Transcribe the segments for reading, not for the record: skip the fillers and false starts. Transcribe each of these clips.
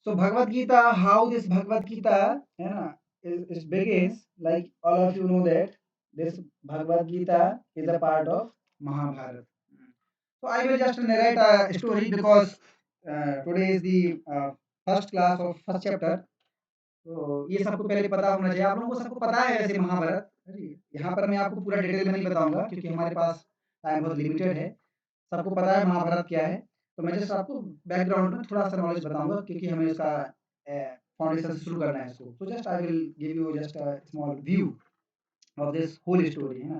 So Bhagavad Gita, how this Bhagavad Gita, it begins, like all of you know that this Bhagavad Gita is a part of Mahabharata. So I will just narrate a story because today is the first class of first chapter. तो ये सबको पहले पता होना चाहिए। आप लोगों को सबको पता है वैसे महाभारत। जी, यहाँ पर मैं आपको पूरा डिटेल में नहीं बताऊँगा क्योंकि हमारे पास टाइम बहुत लिमिटेड है। सबको पता है महाभारत क्या है। तो मैं जस्ट आपको बैकग्राउंड में थोड़ा-सा नॉलेज बताऊँगा क्योंकि हमें इसका फाउंडेशन से शुरू करना है इसको। So just I will give you just a small view of this whole story, है ना?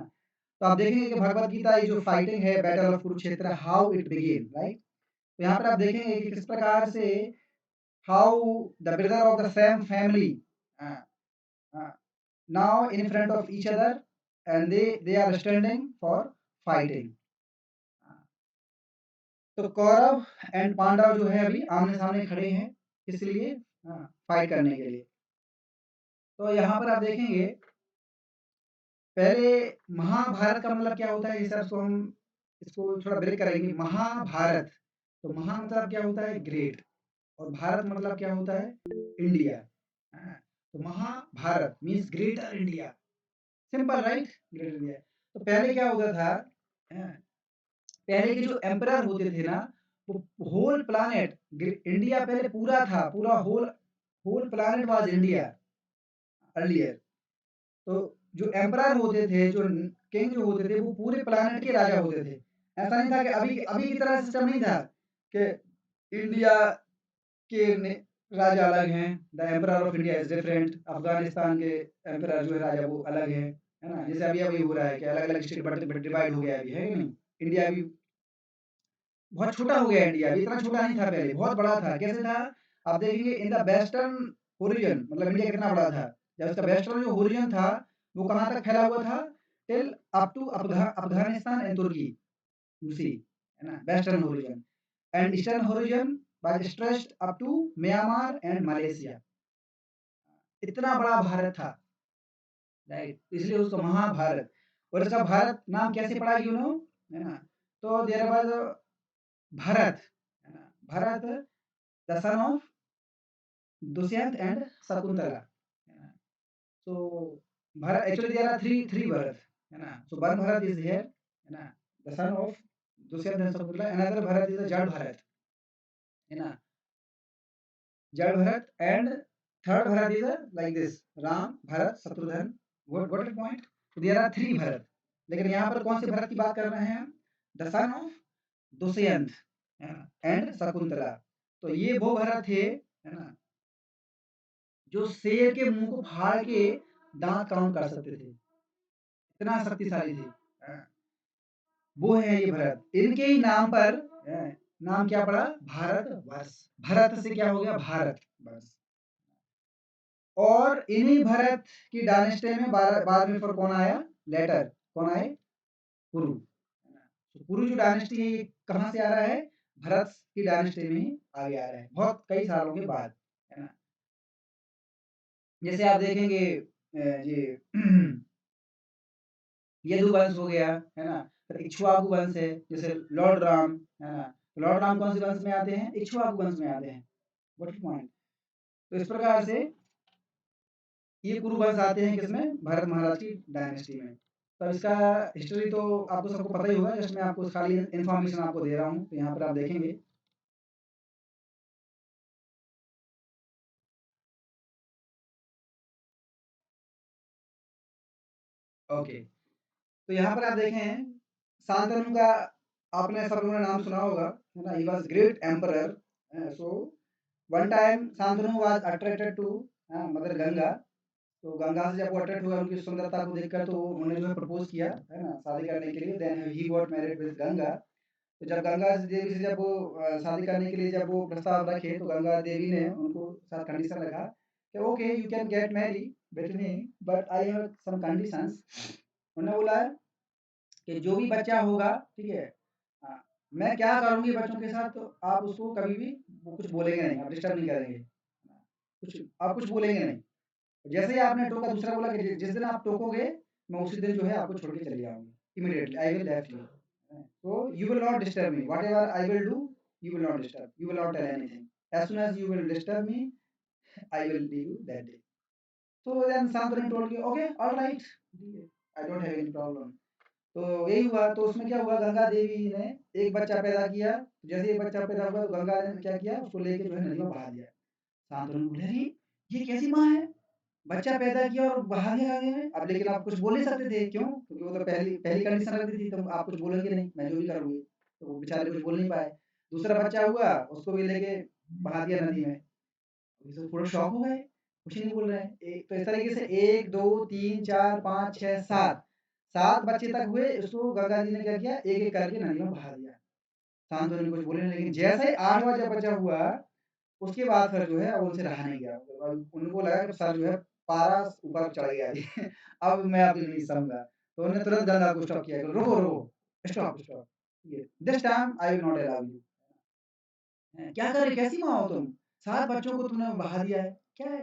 तो आप देखेंगे कि भगवद गीता ये जो फाइटिंग है battle of Kurukshetra how it begin, right? तो यहाँ पर आप देखेंगे कि किस प्रकार से how the brother of the same family a a, now in front of each other and they are standing for fighting. तो कौरव एंड पांडव जो है अभी आमने सामने खड़े हैं किस लिए? फाइट करने के लिए। तो यहाँ पर आप देखेंगे पहले महाभारत का मतलब क्या होता है, इस हिसाब से हम इसको थोड़ा ब्रेक करेंगे। महाभारत, तो महा मतलब क्या होता है? ग्रेट, और भारत मतलब क्या होता है? इंडिया। तो Mahabharat means greater India. Simple, right? Greater India. तो पहले क्या होता था? हाँ, पहले के जो एम्परर होते थे ना, वो होल प्लैनेट इंडिया पहले पूरा था, पूरा whole whole planet was India earlier. तो जो एम्परर होते थे, जो किंग जो होते थे, वो पूरे प्लैनेट के राजा होते थे। ऐसा नहीं था कि अभी अभी की तरह सिस्टम नहीं था कि इंडिया के राजा अलग हैं, the emperor of India is different, Afghanistan के एम्परर जो है राजा वो अलग है ना? जैसे अभी अभी हो रहा है कि अलग अलग स्टेट बट डिवाइड हो गया अभी, है कि नहीं? इंडिया भी बहुत छोटा हो गया, इंडिया अभी इतना छोटा नहीं था, पहले बहुत बड़ा था। कैसे था? आप देखेंगे इन द वेस्टर्न ओरिजिन, मतलब इंडिया कितना बड़ा था। जब इसका वेस्टर्न जो ओरिजिन था वो कहाँ तक फैला हुआ था? Till up to Afghanistan and Turkey, you see, है ना? Western origin and eastern origin was stretched up to Myanmar and Malaysia. इतना बड़ा भारत था, राइट? इसलिए उसको महाभारत। और इसका भारत नाम कैसे पड़ा, यू नो, है ना? तो देयर वाज भरत, है ना? Bharat the son of Dushyant and Shakuntala, है ना? So Bharat, actually there are three Bharat, है ना? So one Bharat is here, है ना? The son of Dushyant and Shakuntala. Another Bharat is a Jad Bharat, है ना? Jad Bharat, and third Bharat is a like this Ram, Bharat, Shatrughan. Got it point? So there are three Bharat. लेकिन यहाँ पर कौन से भरत की बात कर रहे हैं हम? The son of Dushyant and Shakuntala. तो ये वो भरत थे, है ना, जो शेर के मुंह को फाड़ के दांत काउंट कर सकते थे, इतना शक्तिशाली थे। वो है ये भरत। इनके ही नाम पर नाम क्या पड़ा? भारतवर्ष। भरत से क्या हो गया? भारत वर्ष। और इन्हीं भरत की डायनेस्टी में बाद में फिर कौन आया? लेटर कौन आए? कुरु। तो कुरु जो डायनेस्टी है ये कहाँ से आ रहा है? भरत की डायनेस्टी में ही आगे आ रहा है, बहुत कई सालों के बाद, है ना? जैसे आप देखेंगे ये यदुवंश हो गया, है ना? फिर इक्ष्वाकु वंश है, जैसे लॉर्ड राम, है ना? तो लॉर्ड राम कौन से वंश में आते हैं? इक्ष्वाकु वंश में आते हैं। What is point? तो इस प्रकार से ये कुरु वंश आते हैं किसमें? भरत महाराज की डायनेस्टी में। तो इसका हिस्ट्री तो आपको सबको पता ही होगा, जस्ट मैं आपको खाली इन्फॉर्मेशन आपको दे रहा हूँ। तो यहाँ पर आप देखेंगे ओके। तो यहाँ पर आप देखें शांतनु का आपने सब लोगों ने नाम सुना होगा, है ना? He was great emperor. So one time Shantanu was attracted to mother Ganga. तो गंगा से जब वो अट्रैक्ट हुआ उनकी सुंदरता को देखकर, तो उन्होंने जो है प्रपोज किया, है ना, शादी करने के लिए। Then he got married with Ganga. तो जब गंगा देवी से जब वो शादी करने के लिए जब वो प्रस्ताव रखे, तो गंगा देवी ने उनको साथ कंडीशन रखा कि okay you can get marry with me but I have some conditions. उन्होंने बोला कि जो भी बच्चा होगा, ठीक है, हाँ, मैं क्या करूँगी बच्चों के साथ, तो आप उसको कभी भी वो कुछ बोलेंगे नहीं, आप डिस्टर्ब नहीं करेंगे, कुछ आप कुछ बोलेंगे नहीं। जैसे ही आपने टोका, दूसरा बोला कि जिस दिन आप टोकोगे मैं उसी दिन जो है आपको छोड़ के चली जाऊँगी, immediately I will left you. So you will not disturb me, whatever I will do you will not disturb, you will not tell anything। As soon as you will disturb me, I will leave you that day. So then Santanu told me, okay, all right, I don't have any problem. तो यही हुआ। तो उसमें क्या हुआ, गंगा देवी ने एक बच्चा पैदा किया। जैसे एक बच्चा पैदा हुआ तो गंगा ने क्या किया, उसको लेके जो है नदी में बहा दिया। शांतनु बोले, अरे ये कैसी माँ है, बच्चा पैदा किया और बहा दिया गंगे में। अब लेकिन आप कुछ बोल नहीं सकते थे, क्यों? क्योंकि वो तो पहली पहली कंडीशन रख दी थी, तो आप कुछ बोलेंगे नहीं, मैं जो भी करूँगी। तो वो बेचारे कुछ बोल नहीं पाए। दूसरा बच्चा हुआ, उसको भी लेके बहा दिया नदी में। ये सब पूरा शॉक हो गए, कुछ नहीं बोल रहे हैं। तो इस तरीके से 1 2 3 4 5 6 7 7 बच्चे तक हुए। उसको गंगा जी ने क्या किया, एक एक करके नदी में बहा दिया। शांतनु ने कुछ बोले नहीं, लेकिन जैसे ही 8वां जब बच्चा हुआ, उसके बाद फिर जो है अब उनसे रहा नहीं गया। अब उनको लगा कि सर जो है पारा ऊपर चढ़ गया है। अब मैं आपकी नहीं सहूंगा। तो उन्होंने तुरंत गंगा को स्टॉप किया, रुको रुको, stop stop, this time I will not allow you. क्या कर रहे, कैसी माँ हो तुम, 7 बच्चों को तुमने बहा दिया है, क्या है?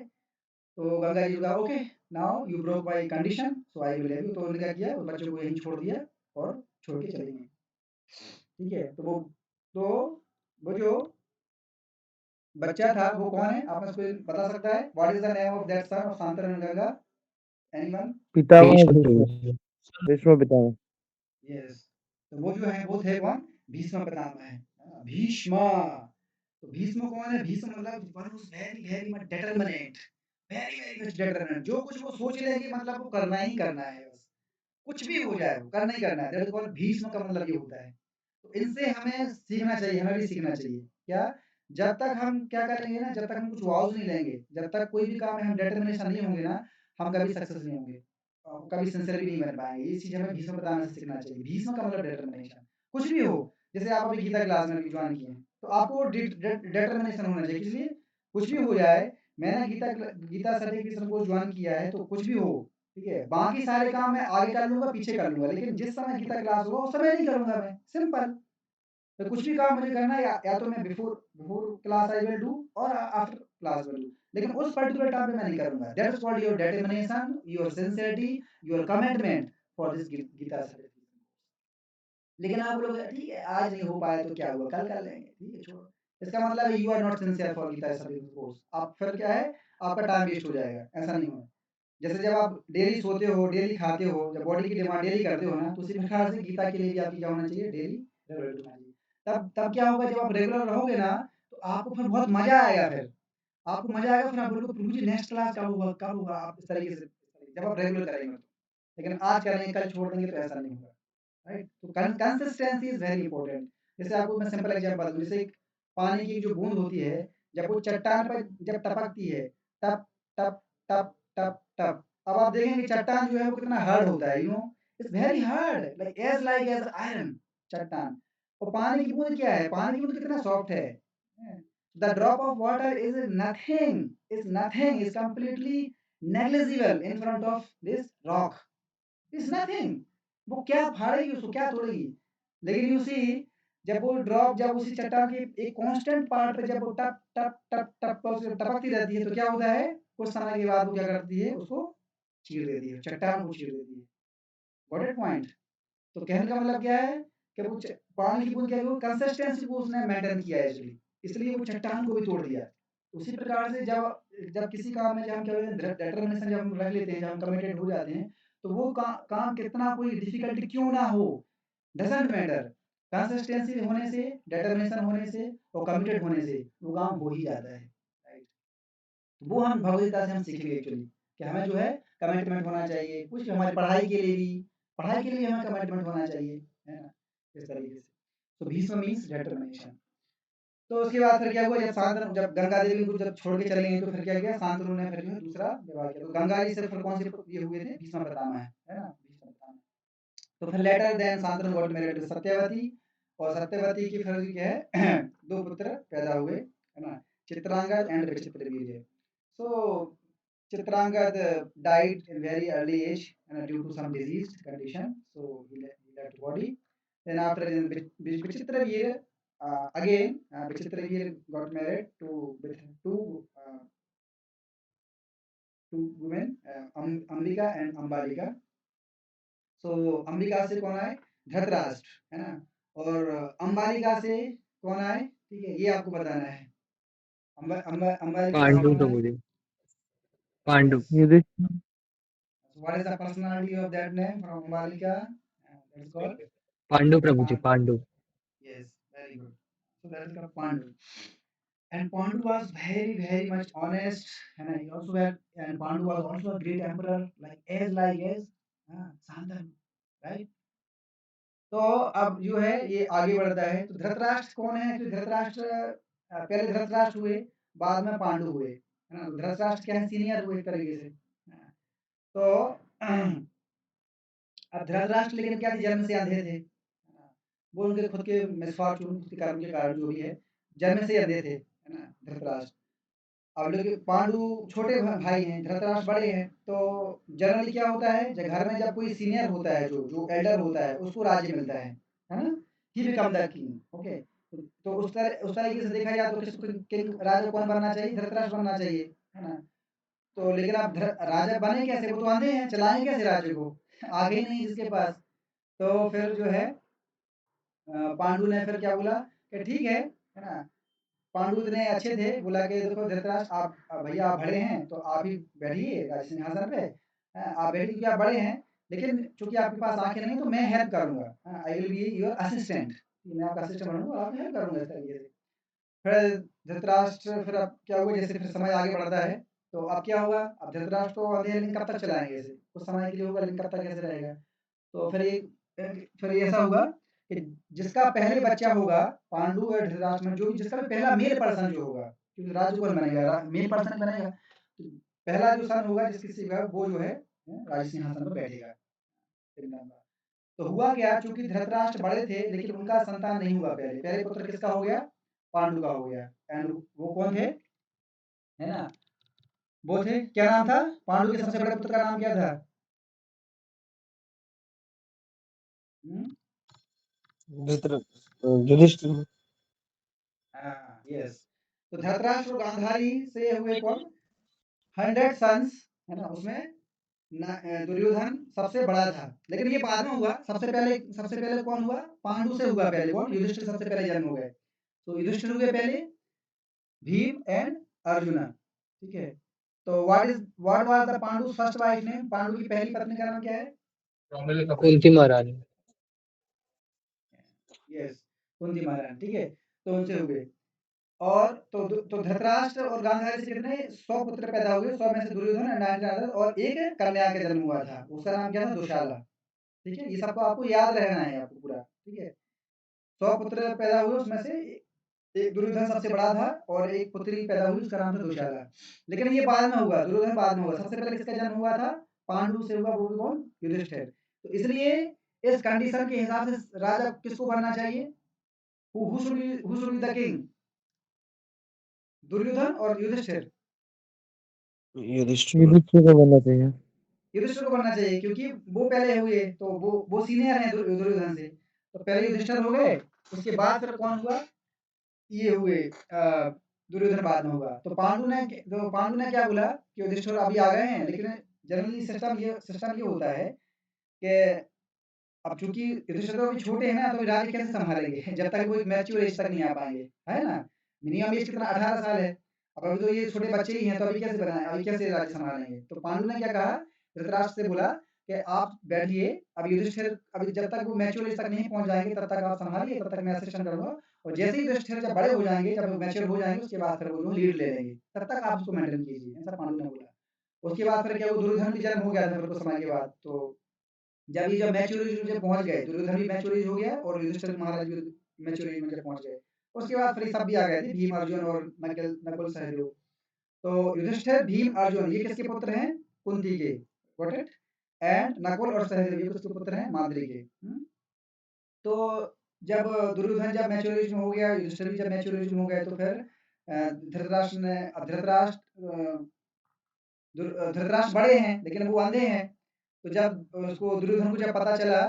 तो गंगा जी का, okay, now you broke my condition, so I will लेव यू। तो उन्होंने क्या किया, उस बच्चों को यहीं छोड़ दिया और छोड़ के चले गए। ठीक है, तो वो जो बच्चा था वो कौन है, आप में से कोई बता सकता है? What is the name of that son of Shantanu and Ganga? Anyone? Pitamah Bhishma Bhishma, Bhishma Pitamah. Yes. तो वो जो है वो थे कौन? भीष्म पितामह है। भीष्म। तो भीष्म कौन है? भीष्म मतलब one who is very very much determinate, very very much determinate. जो कुछ वो सोच लेंगे मतलब वो करना ही करना है, बस कुछ भी हो जाए वो करना ही करना है। दैट इज कॉल्ड भीष्म, का मतलब ये होता है। तो इनसे हमें सीखना चाहिए, हमें भी सीखना चाहिए। क्या? जब तक हम क्या करेंगे ना, जब तक हम कुछ वॉव्स नहीं लेंगे, जब तक कोई भी काम में हम डिटर्मिनेशन नहीं होंगे ना, हम कभी सक्सेस नहीं होंगे, कभी सिंसियर भी नहीं बन पाएंगे। ये चीज़ हमें भीष्म पितामह से सीखना चाहिए। भीष्म का मतलब डिटर्मिनेशन, कुछ भी हो। जैसे आप अभी गीता क्लास में ज्वाइन किए हैं, तो आपको डिटर्मिनेशन होना चाहिए। किस लिए? कुछ भी हो जाए, मैंने गीता सर्टिफिकेशन कोर्स ज्वाइन किया है, तो कुछ भी हो, ठीक है, बाकी सारे काम मैं आगे कर लूंगा, पीछे कर लूंगा, लेकिन जिस समय गीता क्लास होगा उस समय नहीं करूंगा मैं, सिंपल। तो कुछ भी काम मुझे करना है, या तो मैं before before class I will do, और आफ्टर क्लास विल डू, लेकिन उस पर्टिकुलर टाइम पे मैं नहीं करूंगा। That is called your determination, your sincerity, your commitment for this Gita certification. लेकिन आप लोग ठीक है, आज नहीं हो पाया तो क्या हुआ, कल कर लेंगे, ठीक है, छोड़ो। इसका मतलब है you are not sincere for Gita certification course. आप फिर क्या है, आपका टाइम वेस्ट हो जाएगा, ऐसा नहीं होगा। जैसे जब आप डेली सोते हो, डेली खाते हो, जब बॉडी की डिमांड डेली करते हो ना, तो उसी प्रकार से गीता के लिए भी आपकी क्या होना चाहिए, डेली रेगुलर होना चाहिए। तब क्या होगा, जब आप रेगुलर रहोगे ना, तो आपको फिर बहुत मजा आएगा। फिर आपको मजा आएगा, फिर आप बोलोगे प्रभु जी नेक्स्ट क्लास कब होगा, आप इस तरीके से जब आप रेगुलर करेंगे तो। लेकिन आज करेंगे कल छोड़ देंगे तो ऐसा नहीं होगा, राइट? तो कंसिस्टेंसी इज वेरी इंपॉर्टेंट। जैसे आपको मैं सिंपल एग्जांपल दूं, जैसे एक पानी की जो बूंद होती है, जब वो चट्टान पर जब टपकती है, टप टप टप टप टप, अब आप देखेंगे चट्टान जो है वो कितना हार्ड होता है, it's very hard, like as iron, चट्टान। और पानी की बूंद क्या है, पानी की बूंद कितना सॉफ्ट है। The drop of water is nothing, is completely negligible in front of this rock, is nothing. वो क्या फाड़ेगी, उसको क्या तोड़ेगी। लेकिन यू सी, जब वो ड्रॉप जब उसी चट्टान के एक कांस्टेंट पार्ट पे जब वो टप टप टप टप टपकती रहती है, तो क्या होता है, कुछ समय के बाद वो क्या करती है, उसको चीर देती है, चट्टान को चीर देती है। Got it point? तो कहने का मतलब क्या है कि वो पानी की बूंद क्या है, वो कंसिस्टेंसी को उसने मेंटेन किया है, इसलिए इसलिए वो चट्टान को भी तोड़ दिया। उसी प्रकार से जब जब किसी काम में जब हम क्या बोलते हैं डिटरमिनेशन, जब हम रख लेते हैं, जब हम कमिटेड हो जाते हैं, तो वो काम कितना कोई डिफिकल्टी क्यों ना हो, डजंट मैटर, कंसिस्टेंसी होने से, डिटरमिनेशन होने से और कमिटेड होने से वो काम हो ही जाता है, राइट? वो हम भगवदगीता से हम सीखेंगे एक्चुअली, कि हमें जो है कमिटमेंट होना चाहिए, कुछ हमारी पढ़ाई के लिए भी, पढ़ाई के लिए हमें कमिटमेंट होना चाहिए, है ना, इस तरीके से। तो भीष्म मीन्स डिटरमिनेशन। तो उसके बाद फिर क्या हुआ, जब गंगा देवी को जब छोड़ के चले गए, तो फिर क्या किया, शांतनु ने फिर जो है दूसरा विवाह किया। तो गंगा जी से फिर कौन से ये हुए थे, भीष्म पितामह है ना, भीष्म पितामह। तो फिर later then Shantanu got married to Satyavati, और सत्यवती की फिर क्या है, 2 पुत्र पैदा हुए, है ना, Chitrangad and Vichitravirya. So Chitrangad died in very early age, due to some disease condition, so he left body. Then after Vichitraveer, again Vichitraveer got married to with uh, two women, Ambika and Ambalika. So Ambika से कौन आए, धृतराष्ट्र, है ना, और अंबालिका से कौन आए, ठीक है, ये आपको बताना है। अंबालिका पांडु कौन है? प्रभु जी। Pandu. Yes. Yudhishthir. So what is the personality of that name from Ambalika? That's called Pandu Prabhu ji, Pandu. Pandu. Yes, very good. So that is called Pandu. And Pandu was very much honest, and he also had, and Pandu was also a great emperor, like as Santanu, right? तो अब जो है ये आगे बढ़ता है, तो धृतराष्ट्र कौन है? तो धृतराष्ट्र पहले धृतराष्ट्र हुए, बाद में पांडु हुए, है ना? तो धृतराष्ट्र क्या है? सीनियर हुए एक तरीके से। तो अब धृतराष्ट्र लेकिन क्या थे? जन्म से अंधे थे। वो उनके खुद के मिसफॉर्च्यून, खुद के कर्म के कारण जो भी है, जन्म से अंधे थे, है ना? धृतराष्ट्र। अब लेकिन पांडु छोटे भाई हैं, धृतराष्ट्र बड़े हैं, तो जनरली क्या होता है, घर में जब कोई सीनियर होता है, जो एल्डर होता है, उसको राज्य मिलता है ना? He become the king. Okay, तो उस तरीके से देखा जाए तो किसको किंग, राजा कौन बनना चाहिए? धृतराष्ट्र बनना चाहिए, है ना? तो लेकिन अब राजा बने कैसे? वो तो अंधे हैं, चलाएंगे कैसे राज्य को? आगे ही नहीं जिसके पास। तो फिर जो है पांडु ने फिर क्या बोला कि ठीक है ना? पांडु इतने अच्छे थे, बोला कि देखो धृतराष्ट्र, आप भैया आप बड़े हैं तो आप ही बैठिए राज सिंहासन पे, आप बैठिए क्योंकि आप बड़े हैं, लेकिन चूंकि आपके पास आंखें नहीं तो मैं हेल्प करूंगा, I will be your assistant, मैं आपका असिस्टेंट बनूंगा, आपकी हेल्प करूंगा इस तरीके से। फिर धृतराष्ट्र, फिर अब क्या हुआ, जैसे फिर समय आगे बढ़ता है, तो अब क्या होगा? अब धृतराष्ट्र तो अंधेरे, लेकिन कब तक चलाएंगे इसे? कुछ समय के लिए होगा, लेकिन कब तक कैसे रहेगा? तो फिर ऐसा हुआ कि जिसका पहले बच्चा होगा, पांडु और धृतराष्ट्र में जो भी जिसका भी पहला मेल पर्सन जो होगा, क्योंकि राज्य कौन बनेगा? मेल पर्सन ही बनेगा। तो पहला जो सन होगा जिसकी सीखा, वो जो है राज सिंहासन पर बैठेगा। तो हुआ क्या, चूंकि धृतराष्ट्र बड़े थे, लेकिन उनका संतान नहीं हुआ, पहले पहले पुत्र किसका हो गया? पांडु का हो गया। एंड वो कौन थे, है ना? वो थे, क्या नाम था पांडु के सबसे बड़े पुत्र का? नाम क्या था? हम्म? युधिष्ठिर। हाँ, यस। तो धृतराष्ट्र और गांधारी से हुए कौन? 100 सन्स, है ना? उसमें दुर्योधन सबसे बड़ा था, लेकिन ये बाद में हुआ। सबसे पहले कौन हुआ? पांडु से हुआ पहले कौन? युधिष्ठिर सबसे पहले जन्म हो गए। तो युधिष्ठिर हुए पहले, भीम एंड अर्जुना, ठीक है? तो what was the Pandu first wife name? Pandu की पहली पत्नी का नाम क्या है? कुंती महारानी। यस, कुंती महारानी, ठीक है? तो उनसे हुए। और तो धृतराष्ट्र और गांधारी से कितने? 100 पुत्र पैदा हुए, 100 में से दुर्योधन एंड 99 और एक कन्या का जन्म हुआ था, उसका नाम क्या था? दुशाला, ठीक है? ये सबको आपको याद रहना है आपको पूरा, ठीक है? 100 पुत्र पैदा हुए, उसमें से एक दुर्योधन सबसे बड़ा था और एक पुत्री पैदा हुई, उसका नाम था दुशाला। लेकिन ये बाद में हुआ, दुर्योधन बाद में हुआ। सबसे पहले किसका जन्म हुआ था? पांडु से हुआ, वो भी कौन? युधिष्ठिर। तो इसलिए इस कंडीशन के हिसाब से राजा किसको बनना चाहिए? Who should be the king? Duryodhan और युधिष्ठिर? युधिष्ठिर। युधिष्ठिर को बनना चाहिए। युधिष्ठिर को बनना चाहिए, क्योंकि वो पहले हुए, तो वो सीनियर हैं दुर्योधन से। तो पहले युधिष्ठिर हो गए, उसके बाद फिर कौन हुआ? ये हुए दुर्योधन बाद में हुआ। तो पांडु ने क्या बोला कि युधिष्ठिर अभी आ गए हैं, लेकिन जनरली सिस्टम ये होता है कि अब चूंकि युधिष्ठिर तो अभी छोटे हैं ना, तो राज्य कैसे संभालेंगे जब तक वो एक मैच्योर एज तक नहीं आ पाएंगे, है ना? मिनिमम एज कितना? 18 साल है। अब अभी तो ये छोटे बच्चे ही हैं, तो अभी कैसे बनाए, अभी कैसे राज्य संभालेंगे? तो पांडु ने क्या कहा, धृतराष्ट्र से बोला कि आप बैठिए, अब युधिष्ठिर अभी जब तक वो मैच्योर एज तक नहीं पहुंच जाएंगे, तब तक आप संभालिए, तब तक मैं असिस्टेंट करूंगा। और जैसे ही युधिष्ठिर जब बड़े हो जाएंगे, जब मैच्योर हो जाएंगे, उसके बाद फिर वो लीड ले लेंगे, तब तक आप उसको मेंटेन कीजिए, ऐसा पांडु ने बोला। उसके बाद फिर क्या, वो दुर्योधन भी जन्म हो गया था फिर कुछ समय के बाद। तो जब मैच्योरिटी में जब पहुंच गए, दुर्योधन भी मैच्योरिटी हो गया और युधिष्ठिर महाराज भी मैच्योरिटी में जब पहुंच गए, उसके बाद फिर सब भी आ गए थे, भीम अर्जुन और नकुल नकुल सहदेव। तो युधिष्ठिर, भीम, अर्जुन ये किसके पुत्र हैं? कुंती के, गॉट इट? एंड नकुल और सहदेव ये किसके पुत्र हैं? माद्री के। तो जब दुर्योधन जब मैच्योरिटी में हो गया, युधिष्ठिर भी जब मैच्योरिटी में हो गए, तो फिर धृतराष्ट्र बड़े हैं, लेकिन वो अंधे हैं। तो जब उसको दुर्योधन को जब पता चला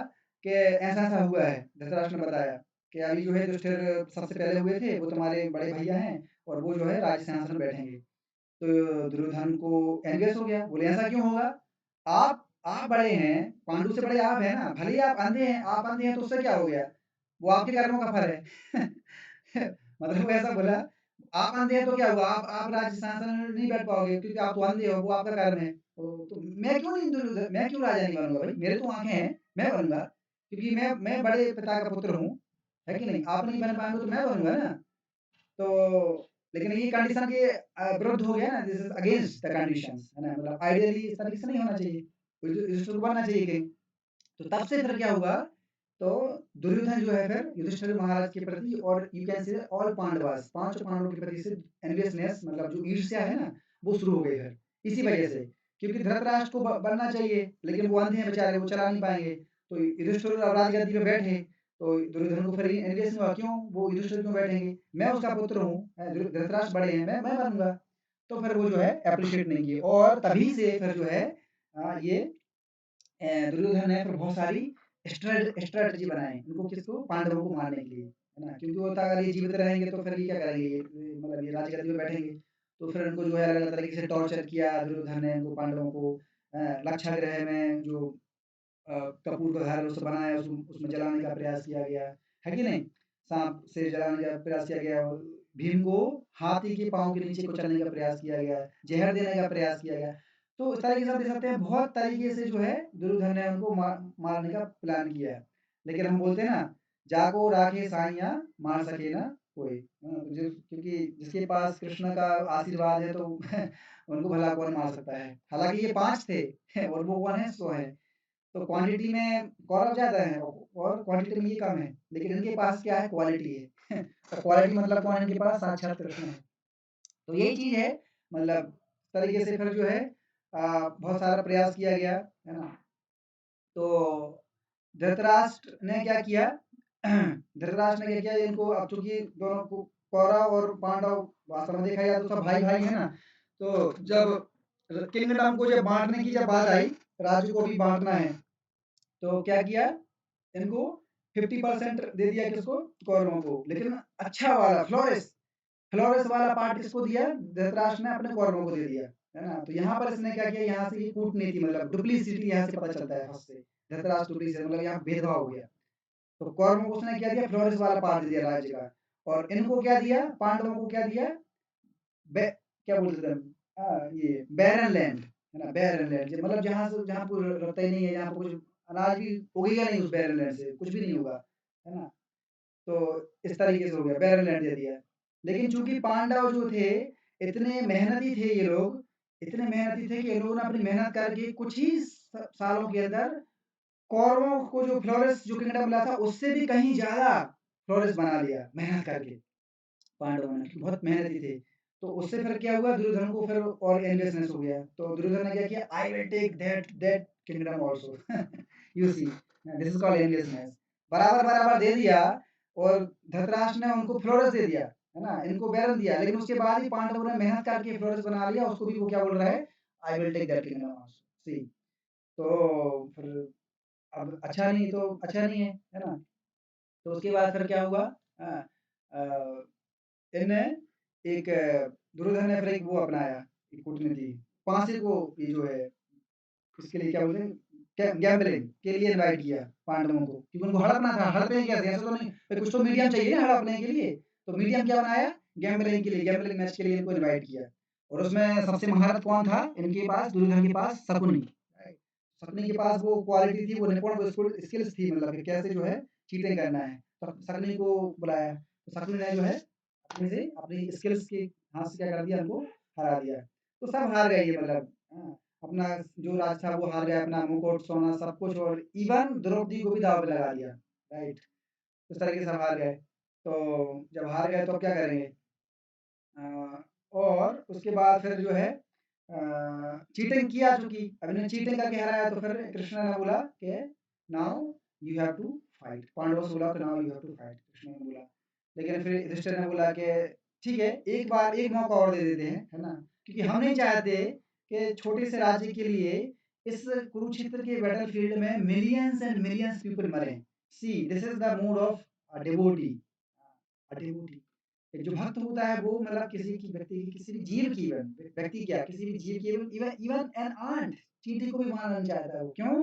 कि ऐसा-ऐसा हुआ है, धृतराष्ट्र ने बताया कि अभी जो है युधिष्ठिर सबसे पहले हुए थे, वो तुम्हारे बड़े भैया हैं और वो जो है राज सिंहासन पे बैठेंगे। तो दुर्योधन को एनवियस हो गया, बोले ऐसा क्यों होगा? आप बड़े हैं, पांडु से बड़े आप हैं ना, भले ही आप अंधे हैं तो उससे क्या हो गया? वो आपके कर्मों का फल है। मतलब वो ऐसा बोला, आप अंधे हैं तो क्या हुआ? आप राज्य शासन में नहीं बैठ पाओगे क्योंकि आप तो अंधे हो, वो आपका कर्म है। तो मैं क्यों राजा नहीं बनूँगा भाई? मेरे तो आँखें हैं, मैं बनूँगा क्योंकि मैं बड़े पिता का पुत्र हूँ, है कि नहीं? आप नहीं बन पाएँगे तो मैं बनूँगा ना। तो लेकिन ये कंडीशन के विरुद्ध हो गया ना, this is against the conditions, है ना? मतलब आइडियली इस तरीके से नहीं होना चाहिए। युधिष्ठिर को बनना चाहिए कहीं। तो तब से फिर क्या हुआ, तो दुर्योधन जो है फिर युधिष्ठिर महाराज के प्रति और यू कैन से ऑल पांडवास, पांचों पांडवों के प्रति से एनवियसनेस मतलब जो ईर्ष्या है ना, वो शुरू हो गई फिर इसी वजह से। क्योंकि धृतराष्ट्र को बनना चाहिए लेकिन वो अंधे हैं बेचारे, वो चला नहीं पाएंगे। तो युधिष्ठिर अब राजगद्दी पे बैठे, तो दुर्योधन को फिर एनवियस हुआ, क्यों वो युधिष्ठिर क्यों बैठेंगे, मैं उसका पुत्र हूँ, धृतराष्ट्र बड़े हैं, मैं बनूंगा। तो फिर वो जो है अप्रिशिएट नहीं किए और तभी से फिर जो है ये दुर्योधन ने फिर बहुत सारी स्ट्रेटजी बनाई उनको, किसको, पांडवों को मारने के लिए, है ना? क्योंकि वो था अगर ये जीवित रहेंगे तो फिर ये क्या करेंगे, ये मतलब ये राजगद्दी पे बैठेंगे। तो फिर उनको जो है अलग अलग तरीके से टॉर्चर किया दुर्योधन ने उनको, पांडवों को लाक्षागृह में जो कपूर का घर उसे बनाया, उसमें जलाने का प्रयास किया गया, है कि नहीं? सांप से जलाने का प्रयास किया गया, और भीम को हाथी के पाँव के नीचे कुचलने का प्रयास किया गया, जहर देने का प्रयास किया गया। तो इस तरीके से आप देख सकते हैं बहुत तरीके से जो है दुर्योधन ने उनको मारने का प्लान किया है। लेकिन हम बोलते हैं ना, जाको राखे साइयाँ मार सके ना कोई, क्योंकि जिसके पास कृष्ण का आशीर्वाद है तो उनको भला कौन मार सकता है। हालांकि ये 5 थे और वो कौन है, 100 है। तो क्वांटिटी में कौरव ज़्यादा है और क्वांटिटी में ये कम है, लेकिन इनके पास क्या है, क्वालिटी है। तो क्वालिटी मतलब कौन है इनके पास, साक्षात कृष्ण है। तो यही चीज़ है, मतलब इस तरीके से फिर जो है बहुत सारा प्रयास किया गया, है ना? तो धृतराष्ट्र ने क्या किया धृतराष्ट्र ने क्या किया, इनको अब चूँकि दोनों को कौरव और पांडव वास्तव में देखा जाए तो सब भाई-भाई हैं ना, तो जब किंगडम को जब बाँटने की जब बात आई, राज्य को भी बाँटना है, तो क्या किया, इनको 50% दे दिया, किसको, कौरवों को, लेकिन अच्छा वाला फ्लोरेस फ्लोरेस वाला पार्ट किसको दिया, धृतराष्ट्र ने अपने कौरवों को दे दिया, है ना? तो यहाँ पर इसने क्या किया, यहाँ से ये कूटनीति मतलब डुप्लीसिटी यहाँ से पता चलता है फर्स्ट से, धृतराष्ट्र डुप्लीसिटी मतलब यहाँ भेदभाव हो गया। तो कौरवों को उसने क्या दिया, फ्लोरेस वाला पार्ट दे दिया राज्य का, और इनको क्या दिया, पांडवों को क्या दिया, बे क्या बोलते थे हम? ये बैरन लैंड, है ना? बैरन लैंड मतलब जहाँ पे रखता ही नहीं है, जहाँ पे कुछ अनाज भी उगेगा नहीं, उस बैरन लैंड से कुछ भी नहीं होगा, है ना? तो इस तरीके से हो गया, बैरन लैंड दे दिया। लेकिन चूँकि पांडव जो थे, इतने मेहनती थे ये लोग, इतने मेहनती थे कि इन लोगों ने अपनी मेहनत करके कुछ ही सालों के अंदर कौरवों को जो फ्लोरेस जो किंगडम मिला था, उससे भी कहीं ज़्यादा फ्लोरेस बना लिया मेहनत करके। पांडवों ने, बहुत मेहनती थे। तो उससे फिर क्या हुआ, दुर्योधन को फिर और एनवियसनेस हो गया। तो दुर्योधन ने क्या किया, I will take that kingdom also. You see, this is called enviousness. बराबर-बराबर दे दिया, और धृतराष्ट्र ने उनको फ्लोरेस दे दिया, है ना? इनको बैरन दिया, लेकिन उसके बाद भी पांडवों ने मेहनत करके फ्लोरेस बना लिया, उसको भी वो क्या बोल रहा है, I will take that kingdom also. See, तो फिर अब अच्छा नहीं है ना? तो उसके बाद फिर क्या हुआ, अ अ इनने एक दुर्योधन ने फिर एक वो अपनाया, एक कूटनीति, फांसी को, ये जो है इसके लिए क्या बोलते हैं, गैम्बलिंग के लिए इनवाइट किया पांडवों को, क्योंकि उनको हड़पना था, हड़पेंगे कैसे, ऐसे तो नहीं भाई, कुछ तो मीडियम चाहिए ना हड़पने के लिए। तो मीडियम क्या बनाया, गैम्बलिंग के लिए, गैम्बलिंग मैच के लिए इनको इनवाइट किया। और उसमें सबसे महारत कौन था इनके पास, दुर्योधन के पास, शकुनी। शकुनी के पास वो क्वालिटी थी, वो निपुण, वो स्किल्स थी, मतलब कि कैसे जो है चीटिंग करना है। तो शकुनी को बुलाया, तो शकुनी ने जो है अपनी स्किल्स के हाथ से क्या कर दिया, उनको हरा दिया। तो सब हार गए ये, मतलब अपना जो राज था वो हार गया, अपना मुकुट, सोना सब कुछ, और इवन द्रौपदी को भी दाँव पे लगा दिया, राइट? इस तरीके से सब हार गए। तो जब हार गए तो अब क्या करेंगे? और उसके बाद फिर जो है चीटिंग किया, चूँकि अब इन्होंने चीटिंग करके हराया, तो फिर कृष्ण ने बोला कि now you have to fight. पांडवों से बोला कि now you have to fight, Krishna ने बोला। लेकिन फिर युधिष्ठिर ने बोला कि ठीक है, एक बार एक मौका और दे देते हैं, है ना? क्योंकि हम नहीं चाहते कि छोटे से राज्य के लिए इस कुरुक्षेत्र के बैटलफील्ड में मिलियंस एंड मिलियंस पीपल मरें। See, this is the mood of a devotee. A devotee, एक जो भक्त होता है, वो मतलब किसी की, व्यक्ति की, किसी भी जीव की, इवन व्यक्ति क्या, किसी भी जीव की, even even even an ant, चींटी को भी मारना नहीं चाहता है वो, क्यों?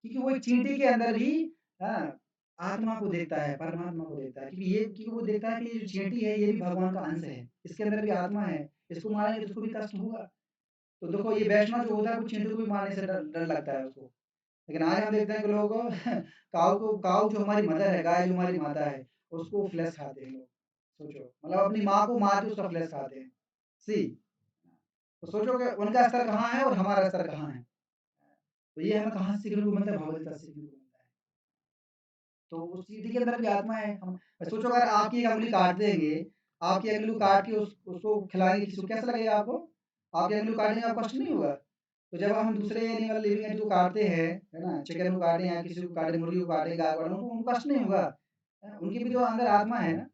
क्योंकि वो एक चींटी के अंदर भी, हाँ, आत्मा को देखता है, परमात्मा को देखता है, क्योंकि वो देखता है कि ये जो चींटी है ये भी भगवान का अंश है, इसके अंदर भी आत्मा है, इसको मारेंगे तो उसको भी कष्ट होगा। तो देखो ये वैष्णव जो होता है वो चींटी को भी मारने से डर लगता है उसको। लेकिन आज हम देखते हैं कि लोग काऊ जो हमारी मदर है, गाय जो हमारी माता है, उसको फ्लैश खाते हैं लोग। सोचो, मतलब अपनी माँ को मार के उसका फ्लैश खाते हैं। सी तो सोचो कि उनका स्तर कहाँ है और हमारा स्तर कहाँ है। तो ये हमें कहाँ से सीखने को मिलता है? भगवत गीता से सीखने को मिलता है। तो उस चींटी के अंदर भी आत्मा है। हम सोचो अगर आपकी एक अंगुली काट देंगे, आपकी अंगुली काट के उसको खिलाएँगे किसी को, कैसा लगेगा आपको? आपकी अंगुली काटेंगे, आपको कष्ट नहीं होगा? तो जब हम दूसरे एनिमल लिविंग एंटिटी को काटते हैं, है ना? चिकन को काटें या किसी को काटें, मुर्गी को काटें, गाय को काटें, उनको उनको कष्ट नहीं होगा। उनकी भी तो अंदर आत्मा है ना,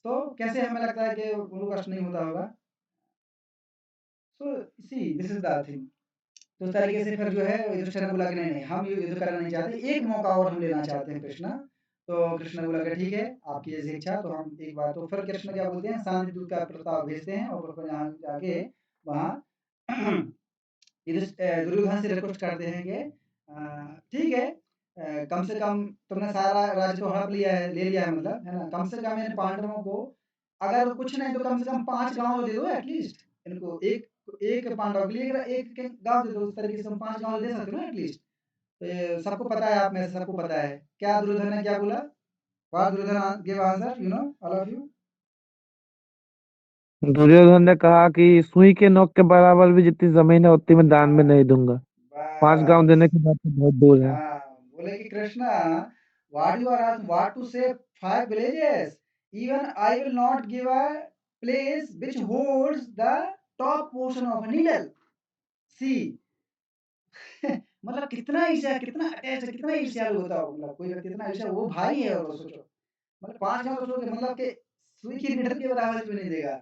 तो कैसे हमें लगता है कि उनको कष्ट नहीं होता होगा? So see this is the thing. तो उस तरीके से फिर जो है युधिष्ठिर ने बोला कि नहीं, नहीं हम ये युद्ध करना नहीं चाहते, एक मौका और हम लेना चाहते हैं कृष्णा। तो कृष्ण ने बोला कि ठीक है, आपकी जैसी इच्छा, तो हम एक बार तो फिर कृष्ण क्या बोलते हैं, शांति दूत का प्रस्ताव भेजते हैं और फिर यहाँ जाके वहाँ दुर्योधन से रिक्वेस्ट करते हैं कि ठीक है, कम से कम तुमने सारा राज्य तो हड़प लिया है, ले लिया है मतलब, है ना? कम से कम इन पांडवों को अगर कुछ नहीं तो कम से कम 5 गाँव दे दो एटलीस्ट। इनको एक एक पांडव के लिए एक एक गाँव दे दो, उस तरीके से तुम 5 गाँव दे सकते हो ना एटलीस्ट। तो ये सबको पता है, आप में से सबको पता है। क्या दुर्योधन ने क्या बोला? What Duryodhan give answer, all of you? Duryodhan ने कहा कि सुई के नोक के बराबर भी जितनी जमीन है उतनी मैं दान में नहीं दूंगा। 5 गांव बस। देने की बात तो बहुत दूर है। हाँ, बोले कि Krishna, what you are asking, what to say 5 villages? Even I will not give a place which holds the top portion of a needle. See, मतलब कितना ईर्ष्या, कितना अटैच है, कितना ईर्ष्यालु होता हो, मतलब कोई व्यक्ति इतना ईर्ष्या, वो भाई है और सोचो, मतलब 5 गाँव तो सोचो कि मतलब कि सुई की नीडल के बराबर भी नहीं देगा।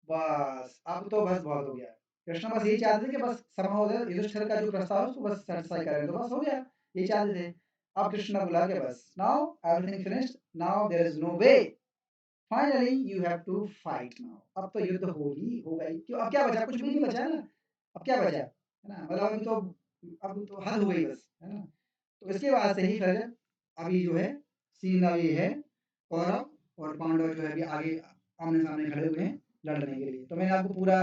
बस, अब तो बस बहुत हो गया। कृष्ण बस यही चाहते थे कि बस समाओदय युधिष्ठिर का जो प्रस्ताव है उसको बस सैटिस्फाई करें तो बस हो गया, यही चाहते थे। अब कृष्ण ने बोला कि बस now everything finished, now there is no way, finally you have to fight now. अब तो युद्ध होगा ही। क्यों, अब क्या बचा? कुछ भी नहीं बचा ना। अब क्या बचा? है ना? मतलब अब तो हद हो गई बस, है ना? तो इसके बाद से ही फिर अभी जो है सीन अभी है, कौरव और पांडव जो है अभी आगे आमने-सामने खड़े हुए हैं लड़ने के लिए। तो मैंने आपको पूरा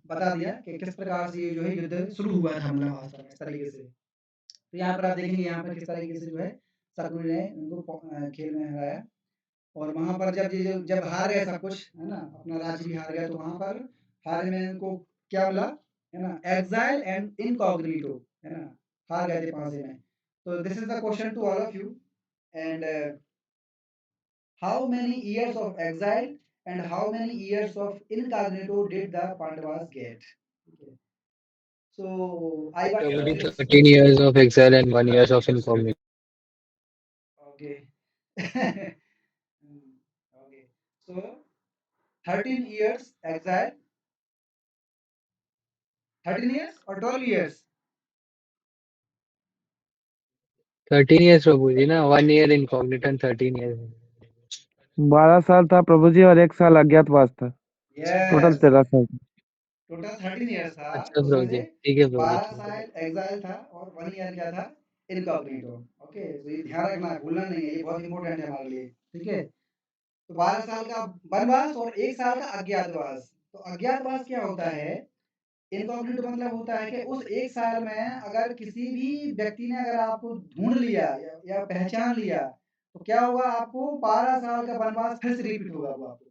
बता दिया कि किस प्रकार से ये जो है युद्ध शुरू हुआ था, मतलब वास्तव में इस तरीके से। तो यहाँ पर आप देखेंगे, यहाँ पर किस तरीके से जो है शकुनी ने उनको खेल में हराया। और वहाँ पर जब हार गए सब कुछ, है ना? अपना राज्य भी हार गया, तो वहाँ पर हारने में इनको क्या मिला? है ना? एक्साइल एंड इनकॉग्निटो, है ना? हार गए थे पाँचे में। तो this is the question to all of you, and how many years of exile and how many years of incognito did the Pandavas get? Okay. So I got Probably this. 13 years of exile and 1 years of incognito. Okay. Okay. So 13 years exile, 13 years or 12 years? 13 years प्रभु जी ना, 1 year incognito and 13 years. 12 साल था प्रभु जी और 1 साल अज्ञातवास था। Total Yes. 13 साल। Total 13 years था, अच्छा उसमें प्रभु से जी, ठीक है प्रभु जी, 12 ठीक है। साल एग्जाइल था और 1 ईयर क्या था? इनकॉग्निटो। ओके, तो ये ध्यान रखना, भूलना नहीं है, ये बहुत इंपॉर्टेंट है हमारे लिए। ठीक है? तो 12 साल का वनवास और 1 साल का अज्ञातवास। तो अज्ञातवास क्या होता है? इनकॉग्निटो मतलब होता है कि उस 1 साल में अगर किसी भी व्यक्ति ने अगर आपको ढूँढ लिया या पहचान लिया, तो क्या होगा? आपको 12 साल का वनवास फिर से रिपीट होगा वो आपको।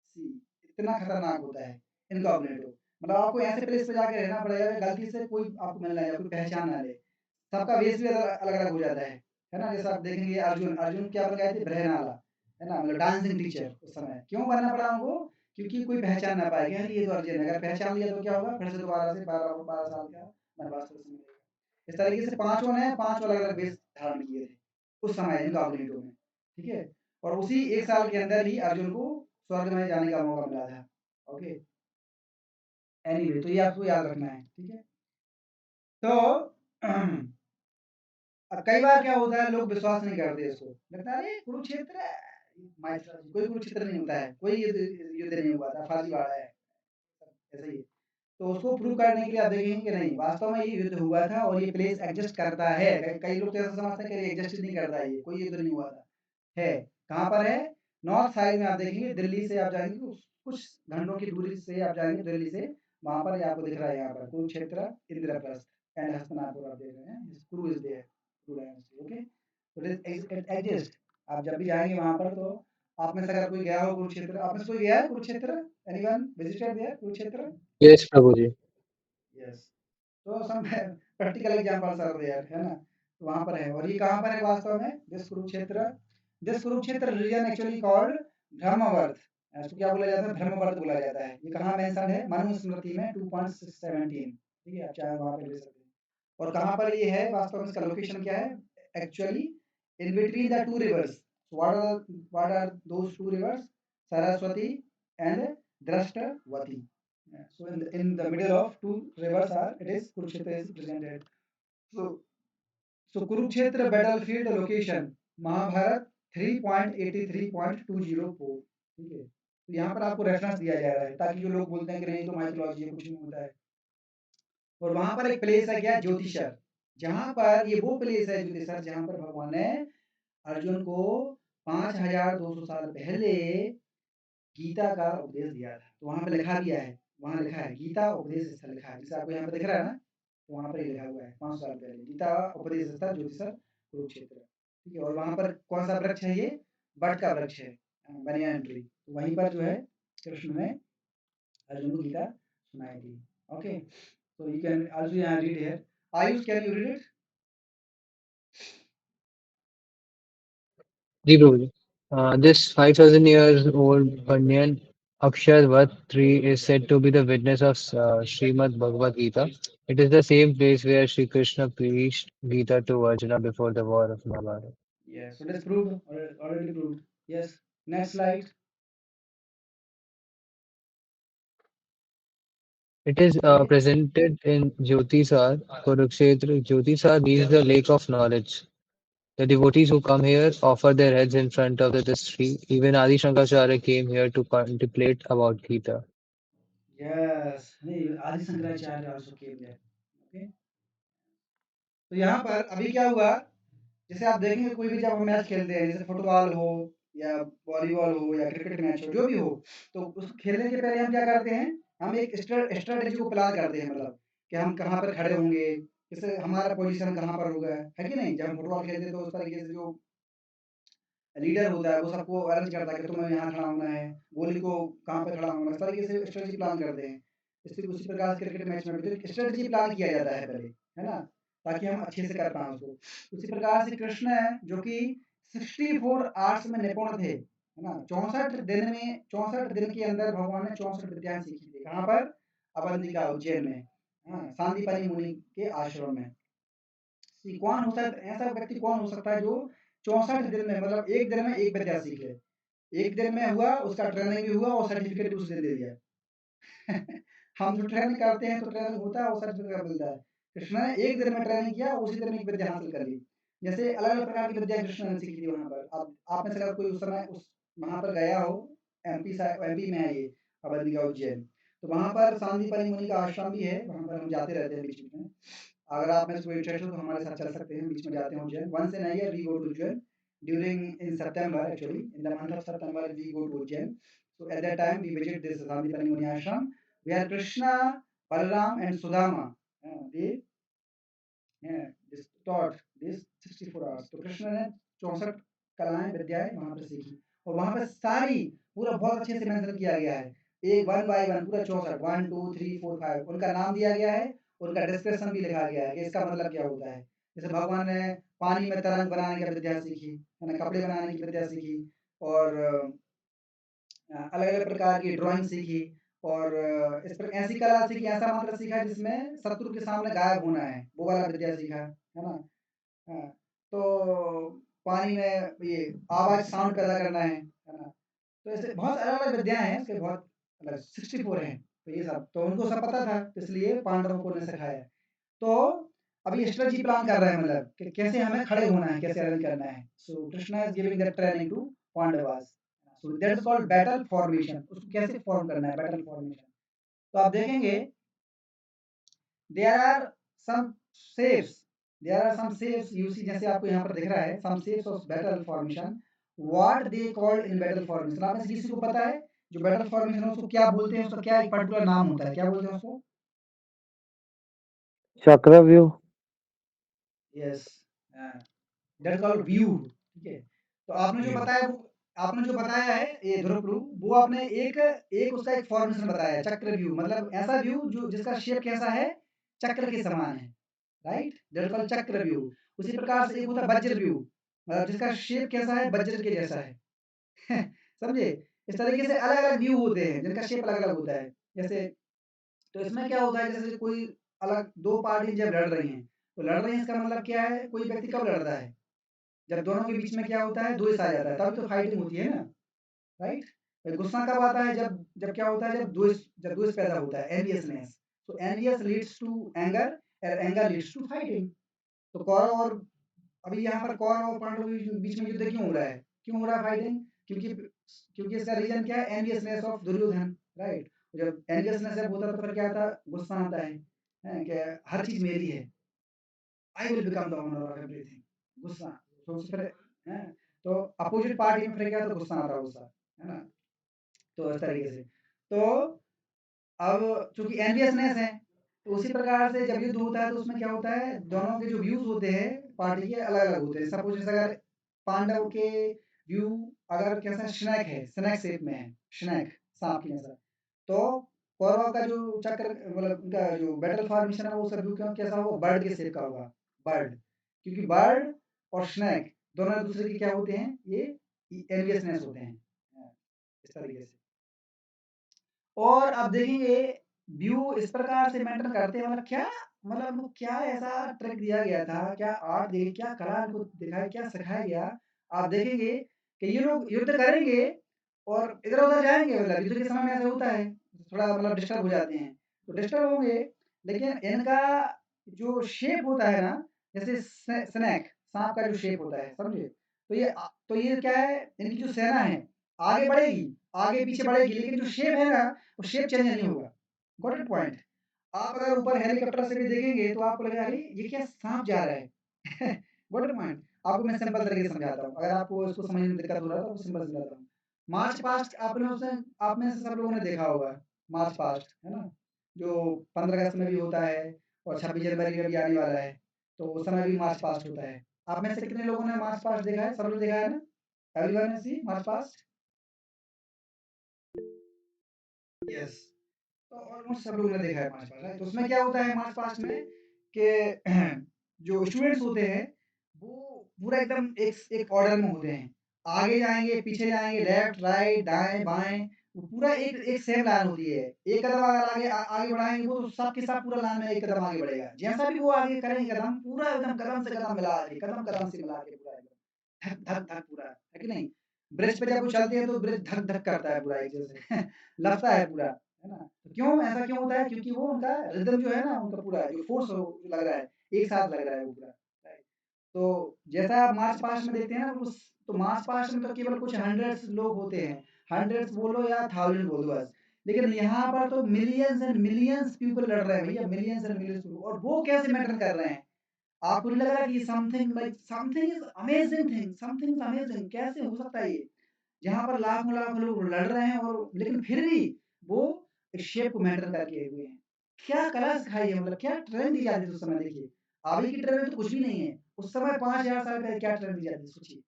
सी इतना खतरनाक होता है इनकॉग्निटो। मतलब आपको ऐसे प्लेस पे जाके रहना पड़ेगा कि गलती से कोई आपको मिल ना जाए, कोई पहचान ना ले। सबका वेश भी अलग-अलग हो जाता है ना? जैसे आप देखेंगे अर्जुन क्या बन गए थे? ब्रहनाला, है ना? मतलब डांसिंग टीचर उस समय। क्यों बनना पड़ा उनको? क्योंकि कोई पहचान ना पाए कि अरे ये तो अर्जुन है। अगर पहचान लिया तो क्या होगा? फिर से दोबारा से 12 साल का वनवास फिर से मिलेगा। इस तरीके से पाँचों ने 5 अलग-अलग वेश धारण किए थे, उस समय इनकॉग्निटो में। ठीक है? और उसी 1 साल के अंदर ही अर्जुन को स्वर्ग में जाने का मौका मिला था। ओके, एनीवे तो ये आपको याद रखना है, ठीक है? तो अब कई बार क्या होता है, लोग विश्वास नहीं करते इसको, लगता है अरे कुरुक्षेत्र है, कोई कुरुक्षेत्र नहीं होता है, कोई युद्ध युद्ध नहीं हुआ था, फर्जीवाड़ा है, ऐसा ही है। तो उसको प्रूव करने के लिए आप देखेंगे कि नहीं वास्तव में ये युद्ध हुआ था और ये प्लेस एग्जिस्ट करता है। कई लोग तो ऐसा समझते हैं कि ये एग्जिस्ट नहीं करता, ये कोई युद्ध नहीं हुआ था। है कहाँ पर है? नॉर्थ साइड में आप देखेंगे, दिल्ली से आप जाएंगे कुछ घंटों की दूरी से आप जाएंगे दिल्ली से, वहां पर ये आपको दिख रहा है, यहाँ पर कुरुक्षेत्र, इंद्रप्रस्थ एंड हस्तिनापुर आप देख रहे हैं, कुरु इज देयर, कुरु डायनेस्टी। ओके, तो इट एग्जिस्ट। आप जब भी जाएंगे वहां पर, तो आप में से अगर कोई गया हो कुरुक्षेत्र, आप में से कोई गया है Kurukshetra? Anyone visited there Kurukshetra? Yes Prabhu ji. Yes. तो some practical examples are there, है ना? तो वहां पर है। और ये कहाँ पर है वास्तव में? This Kurukshetra region actually called Brahmavarta. इसको क्या बोला जाता है? ब्रह्मवर्त बोला जाता है। ये कहाँ मेंशन है? मनुस्मृति में 2.17। ठीक है, आप चाहे वहां पे ले सकते हैं। और कहाँ पर ये है वास्तव में? इसका लोकेशन क्या है actually? In between the two rivers. What are those two rivers? Saraswati and Drishadvati. So in the middle of two rivers are, it is Kurukshetra is presented. So Kurukshetra battlefield location Mahabharat 3.83.204। ठीक है, तो यहाँ पर आपको रेफरेंस दिया जा रहा है ताकि जो लोग बोलते हैं कि नहीं तो माइथोलॉजी है, कुछ नहीं होता है। और वहां पर एक प्लेस है क्या? ज्योतिषर। जहां पर ये वो प्लेस है ज्योतिषर जहां पर भगवान ने अर्जुन को 5200 साल पहले गीता का उपदेश दिया था। तो वहां पे लिखा भी है, वहां लिखा है गीता उपदेश स्थल लिखा है, जैसे आपको यहाँ पे दिख रहा है ना, तो वहां पर ही लिखा हुआ है 500 साल पहले गीता उपदेश स्थल ज्योतिषर कुरुक्षेत्र। ठीक है, और वहां पर कौन सा वृक्ष है? ये बट का वृक्ष है, बनियान ट्री। तो वहीं पर जो है कृष्ण ने अर्जुन को गीता सुनाई थी। Okay, so you can also read here. Ayush, can you read it? जी Prabhu ji. This 5,000 years old Banyan Aksharvat tree is said to be the witness of Srimad Bhagavad Gita. It is the same place where Sri Krishna preached Gita to Arjuna before the war of Mahabharata. Yes, so it is proved, already proved. Yes, next slide. It is Okay. presented in Jyotisar, Kurukshetra. Jyotisar means the lake of knowledge. The devotees who come here offer their heads in front of this tree. Even Adi Shankaracharya came here to contemplate about Gita. Yes, नहीं, आदि Shankaracharya also came there. Okay. तो यहाँ पर अभी क्या हुआ? जैसे आप देखेंगे कोई भी जब हम मैच खेलते हैं, जैसे फुटबॉल हो या वॉलीबॉल हो या क्रिकेट मैच हो, जो भी हो, तो उस खेलने के पहले हम क्या करते हैं? हम एक स्ट्रेटेजी को प्लान करते हैं, मतलब कि हम कहाँ पर खड़े होंगे, जैसे हमारा पोजीशन कहाँ पर होगा, है कि नहीं? जब हम फुटबॉल खेलते हैं तो उस तरीके से जो लीडर होता है वो सबको अरेंज करता है कि तुम्हें यहाँ खड़ा होना है, गोली को कहाँ पे खड़ा होना है, इस तरीके से स्ट्रेटजी प्लान करते हैं। इसी उसी प्रकार से क्रिकेट मैच में भी तो स्ट्रेटजी प्लान किया जाता है पहले, है ना? ताकि हम अच्छे से कर पाएँ उसको। उसी प्रकार से कृष्ण है जो कि 64 आर्ट्स में निपुण थे, है ना? 64 दिन के अंदर भगवान ने 64 विद्याएँ सीखी थी। कहाँ पर? अवंतिका, उज्जैन में, हाँ, सांदीपनि मुनि के आश्रम में। कौन हो सकता है ऐसा व्यक्ति, कौन हो सकता है जो 64 दिन में, मतलब एक दिन में एक विद्या सीख ले? एक दिन में हुआ, उसका ट्रेनिंग भी हुआ और सर्टिफिकेट भी उस दिन दे दिया। हम जो ट्रेनिंग करते हैं तो ट्रेनिंग होता है और सर्टिफिकेट मिलता है। कृष्ण ने एक दिन में ट्रेनिंग किया, उसी दिन में एक विद्या हासिल कर ली। जैसे अलग-अलग प्रकार की विद्या कृष्ण ने सीखी थी वहाँ पर। अब आप में से अगर कोई उस समय उस वहाँ पर गया हो, एमपी में है ये अवंतिका उज्जैन, तो वहाँ पर सांदीपनि मुनि का आश्रम भी है, वहाँ पर हम जाते रहते हैं बीच-बीच में। अगर आप में से कोई इंटरेस्ट हो तो हमारे साथ चल सकते हैं, बीच में जाते हैं Ujjain. Once in a year we go to Ujjain during in September, actually in the month of September we go to Ujjain. So at that time we visit this Sandipani Muni ashram where Krishna, Balaram and Sudama they this taught this 64 hours. तो कृष्ण ने 64 कलाएं विद्याएं वहां पर सीखी और वहां पर सारी पूरा बहुत अच्छे से मेंशन किया गया है, एक वन बाय वन पूरा 64 1 2 3 4 5 उनका नाम दिया गया है, उनका डिस्क्रिप्शन भी लिखा गया है कि इसका मतलब क्या होता है। जैसे भगवान ने पानी में तरंग बनाने की विद्या सीखी, है ना, कपड़े बनाने की विद्या सीखी और अलग-अलग प्रकार की ड्राइंग सीखी और इस पर ऐसी कला सीखी, ऐसा मंत्र सीखा जिसमें शत्रु के सामने गायब होना है, वो वाला विद्या सीखा, है ना? हाँ, तो पानी में ये आवाज़ साउंड पैदा करना है ना? तो ऐसे बहुत अलग-अलग विद्याएँ हैं, इसके बहुत अलग 64 हैं, तो ये सब तो उनको सब पता था, तो इसलिए पांडवों को उन्होंने सिखाया। तो अभी स्ट्रेटजी प्लान कर रहे हैं, मतलब कि कैसे हमें खड़े होना है, कैसे अरेंज करना है। So Krishna is giving that training to Pandavas. So that is called battle formation. उसको कैसे फॉर्म करना है, बैटल फॉर्मेशन। तो आप देखेंगे there are some shapes, there are some shapes you see, जैसे आपको यहाँ पर दिख रहा है some shapes of battle formation, what they called in battle formation. आप में से किसी को पता है जो बैटल फॉर्मेशन है उसको क्या बोलते हैं, उसका क्या एक पर्टिकुलर नाम होता है, क्या बोलते हैं उसको? Chakravyuh. Yes, that called view. ठीक है, तो आपने जो View. बताया वो, आपने जो बताया है ये ध्रुव, वो आपने एक एक उसका एक फॉर्मेशन बताया है, चक्र व्यू, मतलब ऐसा व्यू जो जिसका शेप कैसा है, चक्र के समान है, राइट, दैट कॉल्ड चक्र व्यू। उसी प्रकार से एक होता है वज्र व्यू, मतलब जिसका शेप कैसा है, वज्र के जैसा है। समझे? इस तरीके से अलग अलग व्यू होते हैं जिनका शेप अलग अलग होता है। जैसे, तो इसमें क्या होता है, जैसे कोई अलग दो पार्टी जब लड़ रही हैं, तो लड़ रही हैं इसका मतलब क्या है, कोई व्यक्ति कब लड़ता है, जब दोनों के बीच में क्या होता है, द्वेष आ जाता है, तभी तो फाइटिंग होती है ना, राइट। गुस्सा कब आता है, जब जब क्या होता है, जब द्वेष पैदा होता है, एनवियसनेस। तो एनवियस लीड्स टू एंगर, और एंगर लीड्स टू फाइटिंग। तो कौरव और, अभी यहाँ पर कौरव और पांडव के बीच में युद्ध क्यों हो रहा है, क्यों हो रहा है फाइटिंग, क्योंकि क्योंकि इसका रीजन क्या है, एनवियसनेस ऑफ दुर्योधन, राइट। जब एनवियसनेस जब होता है तो फिर क्या आता है, गुस्सा आता है कि हर चीज मेरी है, I will become the owner of everything, गुस्सा। तो फिर हैं, तो अपोजिट पार्टी में फिर क्या, तो गुस्सा आता है, गुस्सा, है ना। तो इस तरीके से, तो अब चूंकि एनवियसनेस है, तो उसी प्रकार से जब युद्ध होता है तो उसमें क्या होता है, दोनों के जो व्यूज होते हैं पार्टी के अलग अलग होते हैं। सपोज अगर पांडव के व्यू अगर कैसा स्नैक है, स्नैक शेप में है, स्नैक सांप की जैसा, तो कौरव का जो चक्र, मतलब उनका जो बैटल फॉर्मेशन है वो सब व्यू क्यों कैसा होगा, बर्ड के शेप का होगा, बर्ड, क्योंकि बर्ड और स्नैक दोनों एक दूसरे के क्या होते हैं, ये एनवियसनेस होते हैं, इस तरीके से। और अब देखेंगे व्यू इस प्रकार से मेंटेन करते हैं, मतलब क्या, मतलब वो क्या ऐसा ट्रिक दिया गया था, क्या आर्ट दी, क्या कला इनको दिखाई, क्या सिखाया गया। आप देखेंगे कि ये लोग युद्ध करेंगे और इधर-उधर जाएँगे, मतलब युद्ध के समय में ऐसा होता है, थोड़ा मतलब डिस्टर्ब हो जाते हैं। तो डिस्टर्ब होंगे, लेकिन इनका जो शेप होता है ना, जैसे स्नेक, साँप का जो शेप होता है, समझे? तो ये क्या है, इनकी जो सेना है, आगे बढ़ेगी, आगे-पीछे बढ़ेगी, लेकिन जो शेप है ना, वो शेप चेंज नहीं होगा। Got it point? आप अगर ऊपर हेलीकॉप्टर से भी देखेंगे तो आपको लगेगा, अरे! ये क्या साँप जा रहा है। Got it point? आपको मैं सिंपल तरीके से समझाता हूँ, अगर आपको इसको समझने में दिक्कत हो रहा है तो आपको सिंपल समझाता हूँ। मार्च पास्ट आप में से सब लोगों ने देखा होगा, मार्च पास्ट, है ना? जो 15 अगस्त में भी होता है और 26 जनवरी में भी आने वाला है, तो उस समय भी मार्च पास्ट होता है। आप में से कितने लोगों ने मार्च पास्ट देखा है? सब लोग देखा है ना? Everyone has seen march past? Yes. तो ऑलमोस्ट सब लोगों ने देखा है मार्च पास्ट, राइट? तो उसमें क्या होता है मार्च पास्ट में कि जो स्टूडेंट्स होते हैं, वो पूरा एकदम एक ऑर्डर में होते हैं। आगे जाएँगे, पीछे जाएँगे, लेफ्ट, राइट, दाएँ, बाएँ, वो पूरा एक एक सेम लाइन होती है। एक कदम अगर आगे बढ़ाएँगे वो, तो सब के सब पूरा लाइन में एक कदम आगे बढ़ेगा। जैसा भी वो आगे करेंगे कदम, पूरा एकदम कदम से कदम मिला के, कदम कदम से मिला के पूरा एकदम, धक, धक, धक पूरा, है कि नहीं? ब्रिज पे जब वो चलते हैं तो ब्रिज धक, धक करता है पूरा एक जैसे लपता है पूरा, है ना? तो क्यों ऐसा क्यों होता है? क्योंकि वो उनका रिदम जो है ना, उनका पूरा जो फ़ोर्स हो लग रहा है, एक साथ लग रहा है वो पूरा, राइट। तो जैसा आप मार्च पास्ट में देखते हैं ना, उस तो मार्च पास्ट में तो केवल कुछ हंड्रेड्स लोग होते हैं, हंड्रेड्स बोलो या थाउज़ेंड बोलो बस। लेकिन यहाँ पर तो मिलियंस एंड मिलियंस पीपल लड़ रहे हैं भैया, मिलियंस एंड मिलियंस पीपल, और वो कैसे मेंटेन कर रहे हैं? आपको नहीं लग रहा कि something is amazing thing, something is amazing, कैसे हो सकता है ये? जहाँ पर लाखों-लाखों लोग लड़ रहे हैं और लेकिन फिर भी वो इस शेप को मेंटेन करके हुए हैं। क्या कला सिखाई है, मतलब क्या ट्रेनिंग दी जाती थी उस समय, देखिए। अभी की ट्रेनिंग तो कुछ भी नहीं है। उस समय 5000 साल पहले क्या ट्रेनिंग दी जाती थी सोचिए।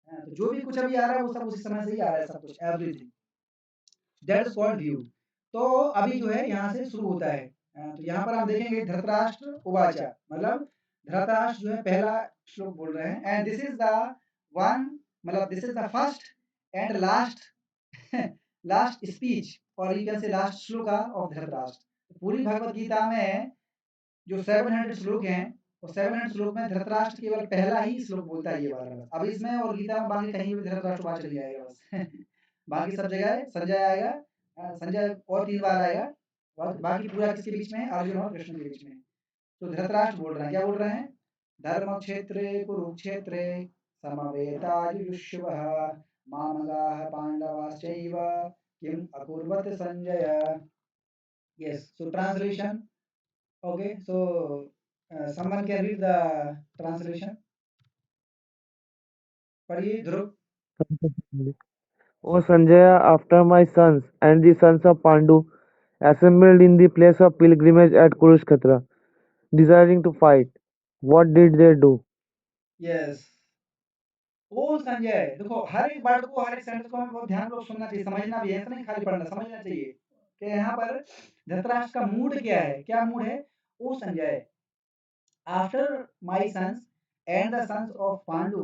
तो जो भी कुछ अभी आ रहा है वो सब उसी समय से ही आ रहा है सब कुछ, everything. That is called view. तो अभी जो है यहाँ से शुरू होता है। तो यहाँ पर हम देखेंगे धृतराष्ट्र उवाच, मतलब धृतराष्ट्र जो है पहला श्लोक बोल रहे हैं, and this is the one, मतलब this is the first and last last speech, और you can say last shloka of Dhritarashtra. पूरी भगवत गीता में जो 700 श्लोक हैं, वो 700 श्लोक में धृतराष्ट्र केवल पहला ही श्लोक बोलता है, ये वाला बस। अब इसमें और गीता में बाकी कहीं भी धृतराष्ट्र बात चली जाएगा बस। बाकी सब जगह संजय आएगा, संजय और 3 बार आएगा, और बाकी पूरा किसके बीच में है? अर्जुन और कृष्ण के बीच में है। तो धृतराष्ट्र बोल रहे हैं, क्या बोल रहे हैं? धर्मक्षेत्रे कुरुक्षेत्रे समवेतायुयुष्यवः मामगाः पांडवाश्चैव किम अकुर्वत Sanjay. Yes, so translation, Okay, so someone can read the translation. पढ़िए ध्रुव. O Sanjaya, after my sons and the sons of Pandu assembled in the place of pilgrimage at Kurukshetra, desiring to fight, what did they do? Yes. ओ संजय, देखो हर एक word को, हर एक sentence को हमें बहुत ध्यानपूर्वक सुनना चाहिए, समझना भी है, ऐसा नहीं खाली पढ़ना, समझना चाहिए कि यहाँ पर धृतराष्ट्र का मूड क्या है, क्या मूड है. ओ Sanjay, after my sons and the sons of Pandu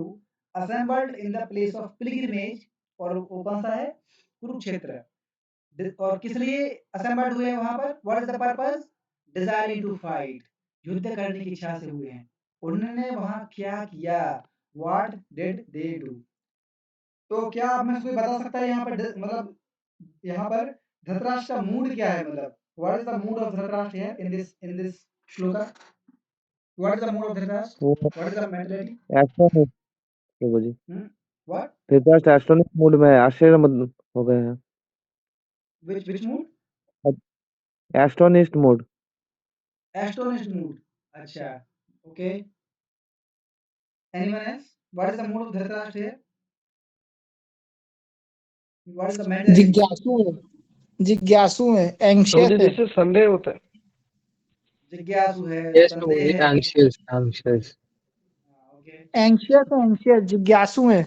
assembled in the place of pilgrimage, और वो कौन सा है, कुरुक्षेत्र. और किस लिए असेंबल्ड हुए हैं वहां पर, what is the purpose, desiring to fight, युद्ध करने की इच्छा से हुए हैं. उन्होंने वहां क्या किया, व्हाट डिड दे डू. तो क्या आप में से कोई बता सकता है यहाँ पर मतलब यहाँ पर धृतराष्ट्र का मूड क्या है, मतलब what is the mood of Dhritarashtra here in this shloka, what is the mood of Dhritarashtra, वो what is the mentality. Astonished Prabhu ji, what, Dhritarashtra astonished mood में है, आश्चर्य मत हो गए हैं. which mood, astonished mood. Astonished mood. अच्छा, okay. Anyone else, what is the mood of Dhritarashtra here, what is the mentality. जिज्ञासु है, जिज्ञासु है, प्रभु एंग्शियस जी है। जिससे संदेह होता है। जिज्ञासु है, Yes, संदेह है. anxious, anxious. ओके, एंग्शियस है, एंग्शियस, जिज्ञासु है।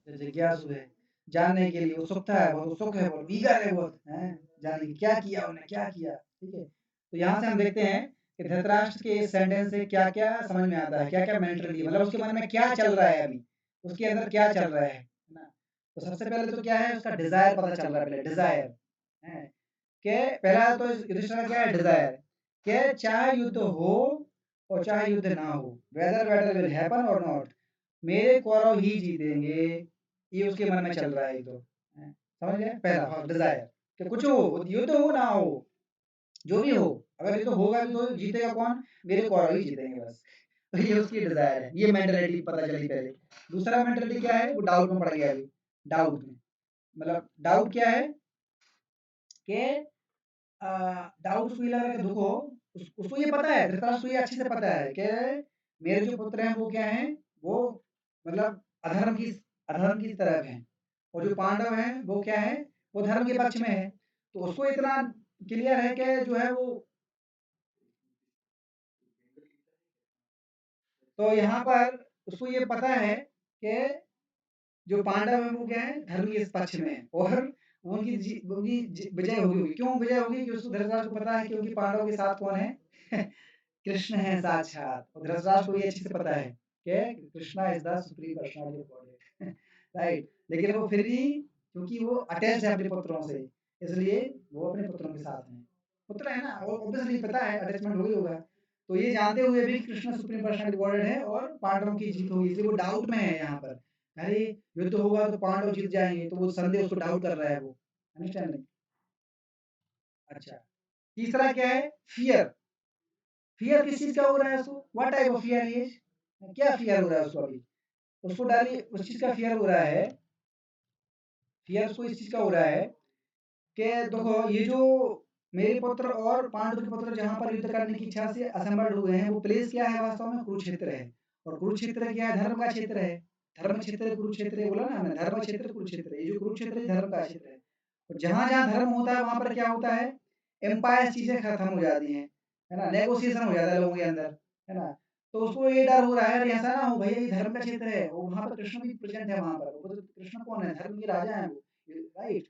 जिज्ञासु है, जानने के लिए उत्सुकता है, बहुत उत्सुक है, बहुत ईगर है, बहुत है जानने की, क्या किया उन्होंने, क्या किया. ठीक है, तो यहाँ से हम देखते हैं कि धृतराष्ट्र के इस सेंटेंस से क्या क्या समझ में आता है, क्या क्या मेंटलिटी, मतलब उसके मन में क्या चल रहा है अभी, उसके अंदर क्या चल रहा है ना. तो सबसे पहले तो क्या है, उसका डिजायर पता चल रहा है, पहले डिजायर है कि पहला तो युधिष्ठिर का क्या है, डिजायर कि चाहे युद्ध हो और चाहे युद्ध ना हो, वेदर बैटल विल हैपन और नॉट, मेरे कौरव ही जीतेंगे, ये उसके मन में चल रहा है. तो समझ गए, पहला डिजायर कि कुछ हो, युद्ध हो ना हो, जो भी हो, अगर युद्ध होगा भी तो जीतेगा कौन, मेरे कौरव ही जीतेंगे बस. तो ये उसकी डिजायर है, ये मेंटालिटी पता चली पहले. दूसरा मेंटालिटी क्या है, वो डाउट में पड़ गया अभी, डाउट में, मतलब डाउट क्या है कि डाउट उसको ये लग रहा है कि देखो, उसको ये पता है, धृतराष्ट्र को ये अच्छे से पता है कि मेरे जो पुत्र हैं वो क्या हैं, वो मतलब अधर्म की तरफ हैं, और जो पांडव हैं वो क्या है, वो धर्म के पक्ष में है. तो उसको इतना क्लियर है कि जो है वो, तो यहाँ पर उसको ये पता है कि जो पांडव हैं वो क्या है, धर्म के पक्ष में है, और उनकी विजय होगी. क्यों विजय होगी, कि उसको धृतराष्ट्र को पता है कि उनकी पांडवों के साथ कौन है, कृष्ण है साक्षात, और धृतराष्ट्र को ये अच्छे से पता है कि Krishna is the supreme personality of God. Right, लेकिन वो फिर भी क्योंकि वो अटैच है अपने पुत्रों से, इसलिए वो अपने पुत्रों के साथ हैं, पुत्र है ना, और ऑब्वियसली पता है अटैचमेंट हो ही होगा. तो ये जानते हुए भी कृष्ण सुप्रीम पर्सनालिटी गॉडेड है और पांडवों की जीत होगी, इसलिए वो डाउट में है यहाँ पर. अरे युद्ध होगा तो पांडव जीत जाएंगे, तो वो संदेह, उसको डाउट कर रहा है वो, अंडरस्टैंडिंग. अच्छा, तीसरा क्या है, फियर. फियर किस चीज का हो रहा है उसको, what type of fear is, क्या फियर हो रहा है उसको अभी, उसको डाली उस चीज का फियर हो रहा है, फियर उसको इस चीज का हो रहा है कि देखो ये जो मेरे पुत्र और पांडु के पुत्र जहाँ पर युद्ध करने की इच्छा से असेंबल्ड हुए हैं, वो प्लेस क्या है वास्तव में, कुरुक्षेत्र है. और कुरुक्षेत्र क्या है, धर्म का क्षेत्र है, धर्म क्षेत्र कुरुक्षेत्र बोला ना हमने, धर्म क्षेत्र कुरुक्षेत्र, ये जो कुरुक्षेत्र है धर्म का क्षेत्र है. और जहाँ जहाँ धर्म होता है वहां पर क्या होता है, एम्पायर चीजें खत्म हो जाती हैं, है ना, नेगोशिएशन हो जाता है लोगों के अंदर, है ना. तो उसको ये डर हो रहा है, अरे ऐसा ना हो भैया ये धर्म का क्षेत्र है, और वहां पर कृष्ण भी प्रेजेंट है वहां पर, वो तो कृष्ण कौन है, धर्म के राजा है वो, राइट.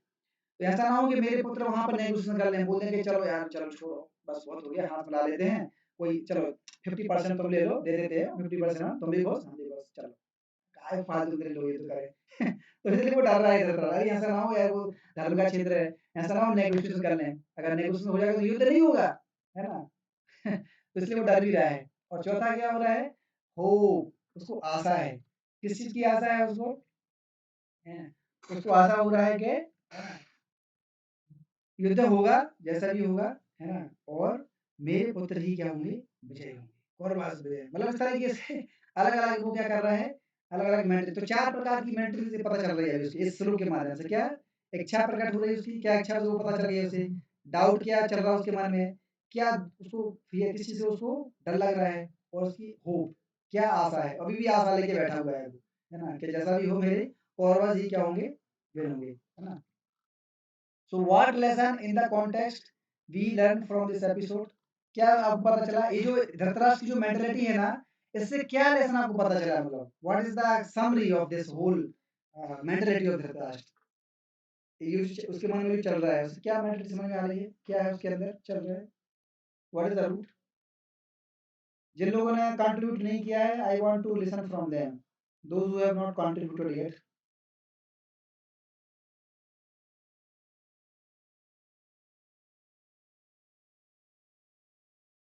तो ऐसा ना हो कि मेरे पुत्र वहां पर नेगोशिएशन कर लें, बोल दें कि चलो यार चलो छोड़ो, बस बहुत हो गया, हाथ मिला लेते हैं, कोई चलो 50% तुम ले लो, दे देते हैं 50%, तुम भी खुश हम भी खुश, चलो काय फालतू के लोग ये तो करें. तो इसलिए वो डर रहा है इधर, अरे ऐसा ना हो यार, वो धर्म का क्षेत्र है, ऐसा ना हो नेगोशिएशन कर लें, अगर नेगोशिएशन हो जाएगा तो युद्ध नहीं होगा, है ना. तो इसलिए वो डर भी रहा है. और चौथा क्या हो रहा है, होप, उसको आशा है, किस चीज की आशा है उसको, है? उसको आशा हो रहा है कि युद्ध होगा, जैसा भी होगा, है ना, और मेरे पुत्र ही क्या होंगे, विजय होंगे, कौरवास विजय, मतलब इस तरीके से अलग अलग वो क्या कर रहा है, अलग अलग मेंटल, तो चार प्रकार की मेंटल से पता चल रही है उसकी, इस श्लोक के माध्यम से क्या इच्छा प्रकट हो रही है उसकी, क्या इच्छा है वो पता चल गई है उसे, डाउट क्या चल रहा है उसके मन में क्या उसको फियर, किस चीज़ से उसको डर लग रहा है, और उसकी होप, क्या आशा है, अभी भी आशा लेके बैठा हुआ है वो, है ना? कि जैसा भी हो मेरे कौरव ही क्या होंगे, विन होंगे, है ना? So what lesson in the context we learn from this episode? क्या आपको पता चला ये जो धृतराष्ट्र की जो मेंटालिटी है ना, इससे क्या लेसन आपको पता चला, मतलब what is the summary of this whole mentality of Dhritarashtra? ये उसके मन में जो चल रहा है, उससे क्या मेंटालिटी समझ में आ रही है, क्या है उसके अंदर चल रहा है, व्हाट इज द रूट? जिन लोगों ने कंट्रीब्यूट नहीं किया है, I want to listen from them, those who have not contributed yet.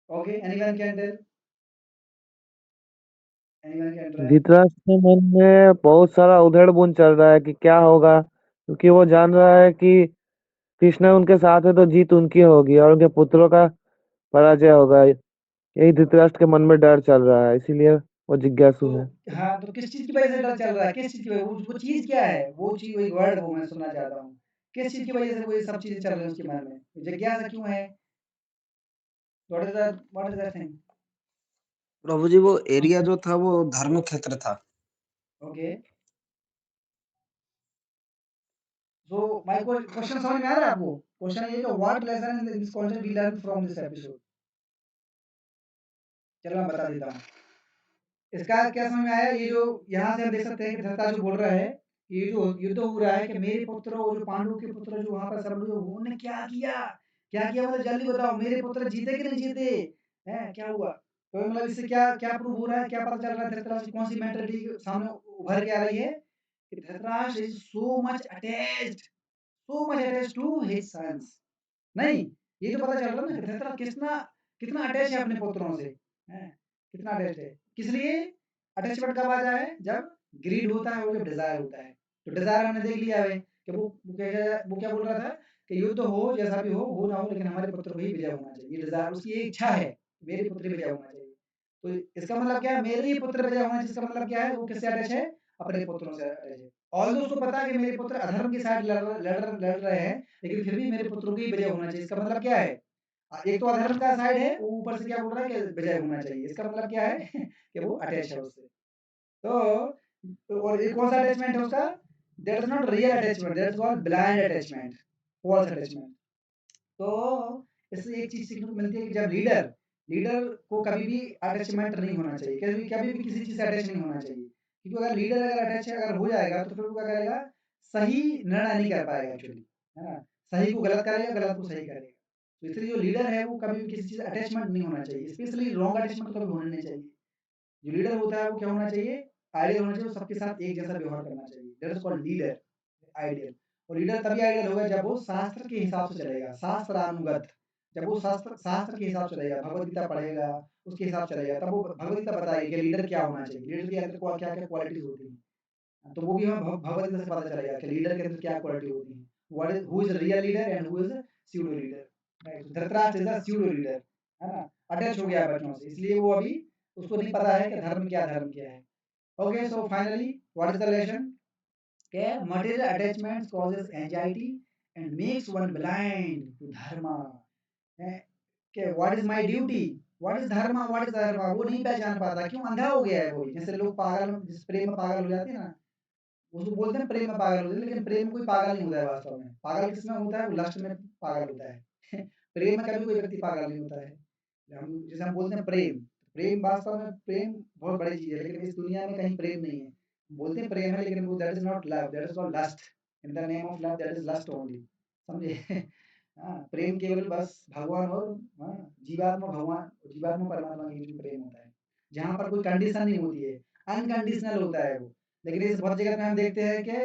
Okay, anyone can tell, anyone can try. Dhritarashtra के मन में बहुत सारा उधड़ बुन चल रहा है कि क्या होगा, क्योंकि वो जान रहा है कि कृष्ण उनके साथ है तो जीत उनकी होगी और उनके पुत्रों का पराजय होगा। यही धृतराष्ट्र के मन में डर चल रहा है, इसीलिए वो जिज्ञासु तो है। हाँ, तो किस चीज की वजह से डर चल रहा है, किस चीज की वजह, वो चीज क्या है, वो चीज, वही वर्ड वो मैं सुनना चाहता हूँ, किस चीज की वजह से वो ये सब चीजें चल रही है उसके मन में, जिज्ञासा क्यों है, व्हाट इज दैट थिंग? प्रभु जी वो एरिया जो था वो धार्मिक क्षेत्र था। ओके, सो माय क्वेश्चन समझ में आ रहा है आपको? क्वेश्चन ये कि what lesson in this context we learn from this episode? चलो मैं बता देता हूँ, इसका क्या समझ में आया? ये जो यहाँ से हम देख सकते हैं कि धृतराष्ट्र जो बोल रहा है, ये जो युद्ध हो रहा है कि मेरे पुत्र और जो पांडु के पुत्र जो वहां पर सब लोग, उन्होंने क्या किया, क्या किया, मतलब जल्दी बताओ, मेरे पुत्र जीते कि नहीं जीते, हैं क्या हुआ? तो मतलब इससे क्या क्या प्रूव हो रहा है, क्या पता चल रहा है, धृतराष्ट्र की कौन सी मेंटालिटी सामने उभर के आ रही है, कि Dhritarashtra is so much attached to his sons. नहीं, ये तो पता चल रहा है ना कि धृतराष्ट्र कितना कितना अटैच है अपने पुत्रों से, हैं? कितना अटैच है, किस लिए अटैचमेंट कब आ जाए, जब ग्रीड होता है और जब डिजायर होता है। तो डिजायर हमने देख लिया है कि वो क्या बोल रहा था कि युद्ध हो जैसा भी हो ना हो, लेकिन हमारे पुत्र को ही विजय होना चाहिए, ये डिजायर उसकी एक इच्छा है, मेरे पुत्र ही विजय होना चाहिए। तो इसका मतलब क्या है, मेरे ही पुत्र विजय होना चाहिए, इसका मतलब क्या है, वो किससे अटैच है, अपने पुत्रों से अटैच है। ऑल उसको पता है कि मेरे पुत्र अधर्म की साइड लड़ रहे हैं, लेकिन फिर भी मेरे पुत्रों को ही विजय होना चाहिए, इसका मतलब क्या है, एक तो अधर्म का साइड है, वो ऊपर से क्या बोल रहा है कि विजय होना चाहिए, इसका मतलब क्या है कि वो अटैच है उससे। और ये कौन सा अटैचमेंट है उसका? That is not real attachment, that is called blind attachment, false attachment. तो इससे एक चीज सीखने को मिलती है कि जब लीडर लीडर को कभी भी अटैचमेंट नहीं होना चाहिए, कभी कभी भी किसी चीज से अटैच नहीं होना चाहिए, क्योंकि अगर लीडर अगर अटैच अगर हो जाएगा तो फिर वो क्या करेगा, सही निर्णय नहीं कर पाएगा एक्चुअली, है ना? सही को गलत करेगा, गलत को सही करेगा। तो इसलिए जो लीडर है वो कभी भी किसी चीज अटैचमेंट नहीं होना चाहिए, स्पेशली रॉन्ग अटैचमेंट तो कभी होना नहीं चाहिए। जो लीडर होता है वो क्या होना चाहिए, आइडियल होना चाहिए, वो सबके साथ एक जैसा व्यवहार करना चाहिए, that is called leader, ideal. और लीडर तभी आइडियल होगा जब वो शास्त्र के हिसाब से चलेगा, शास्त्रानुगत, जब वो शास्त्र शास्त्र के हिसाब से चलेगा, भगवत गीता पढ़ेगा, उसके हिसाब से चलेगा, तब वो भगवत गीता बताएगी कि लीडर क्या होना चाहिए, लीडर के अंदर क्या क्या क्वालिटीज होती हैं। तो वो भी हमें भगवत गीता से पता चलेगा कि लीडर के अंदर क्या क्वालिटी होती है, what is who is real leader and who is pseudo leader. Right, Dhritarashtra is a pseudo leader, है ना? अटैच हो गया है बच्चों से, इसलिए वो अभी उसको नहीं पता है कि धर्म क्या है। Okay, so finally what is the lesson? क्या material attachments causes anxiety and makes one blind to dharma, है कि what is my duty, what is dharma, वो नहीं पहचान पाता, क्यों, अंधा हो गया है वो भी। जैसे लोग पागल, जिस प्रेम में पागल हो जाते हैं ना, उसको बोलते हैं प्रेम में पागल होते हैं, लेकिन प्रेम में कोई पागल नहीं होता है वास्तव में, पागल किसमें होता है, वो लस्ट में पागल होता है प्रेम में कभी कोई व्यक्ति पागल नहीं होता है। हम जैसे हम बोलते हैं प्रेम, प्रेम वास्तव में प्रेम बहुत बड़ी चीज है, लेकिन इस दुनिया में कहीं प्रेम नहीं है। बोलते हैं प्रेम है, लेकिन वो that is not love, that is called lust. In the name of love that is lust only, समझे हाँ, प्रेम केवल बस भगवान और, हाँ, जीवात्मा परमात्मा के बीच में प्रेम होता है, जहाँ पर कोई कंडीशन नहीं होती है, अनकंडीशनल होता है वो। लेकिन इस बहुत जगह में हम देखते हैं कि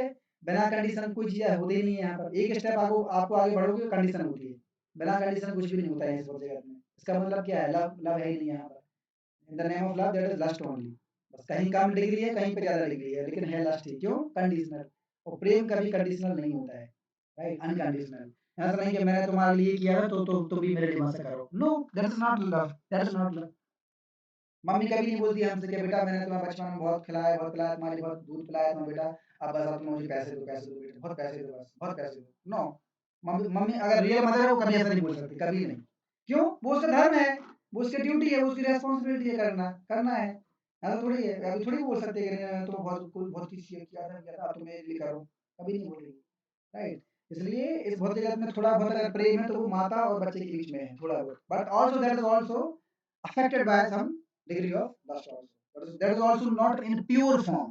बिना कंडीशन कोई चीज होती ही नहीं है, यहाँ पर एक स्टेप आपको आगे बढ़ोगे कंडीशन होती है, बिना कंडीशन कुछ भी नहीं होता है इस बहुत जगह में। इसका मतलब क्या है, लव लव है ही नहीं यहाँ पर। In the name of love that is lust only, बस कहीं कम डिग्री है, कहीं पे ज्यादा डिग्री है, लेकिन है लस्ट ही, क्यों, कंडीशनल। और प्रेम कभी कंडीशनल नहीं होता है, राइट, अनकंडीशनल। ऐसा नहीं कि मैंने तुम्हारे लिए किया है तो तुम भी मेरे लिए वैसा करो, no, that is not love, that is not love. Mummy कभी नहीं बोलती हमसे कि बेटा मैंने तुम्हें बचपन में बहुत खिलाया, बहुत पिलाया, तुम्हारे लिए बहुत दूध पिलाया तुम्हें बेटा, अब बस अब तुम मुझे पैसे दो बेटा, बहुत पैसे दो, बस बहुत पैसे दो, नो। मम्मी मम्मी अगर रियल मदर है वो कभी ऐसा नहीं बोल सकती, कभी नहीं। क्यों? वो उसका धर्म है, वो उसकी ड्यूटी है, वो उसकी रिस्पॉन्सिबिलिटी है, करना है। ऐसा थोड़ी है, अभी थोड़ी बोल सकते हैं कि तो बहुत किसी किया था तो मैं लिए करो, कभी नहीं बोलेगी, राइट? इसलिए इस भौतिक जगत में थोड़ा बहुत अगर प्रेम है तो वो माता और बच्चे के बीच में है थोड़ा बहुत, but also that is also affected by some degree of lust also. That is also not in pure form.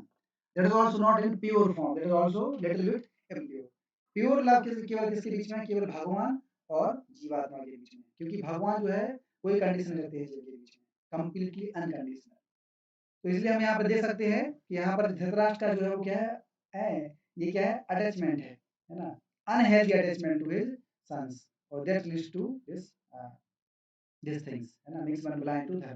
That is also not in pure form. That is also little bit impure. Pure love केवल किसके बीच में? केवल भगवान और जीवात्मा के बीच में, क्योंकि भगवान जो है कोई कंडीशन रहते हैं जीव के बीच में, कंप्लीटली अनकंडीशनल। तो इसलिए हम यहाँ पर देख सकते हैं कि यहाँ पर धृतराष्ट्र का जो है वो क्या है, ये क्या है? अटैचमेंट है ना, unhealthy attachment to his sons, और that leads to this things, है ना, makes one blind to dharma.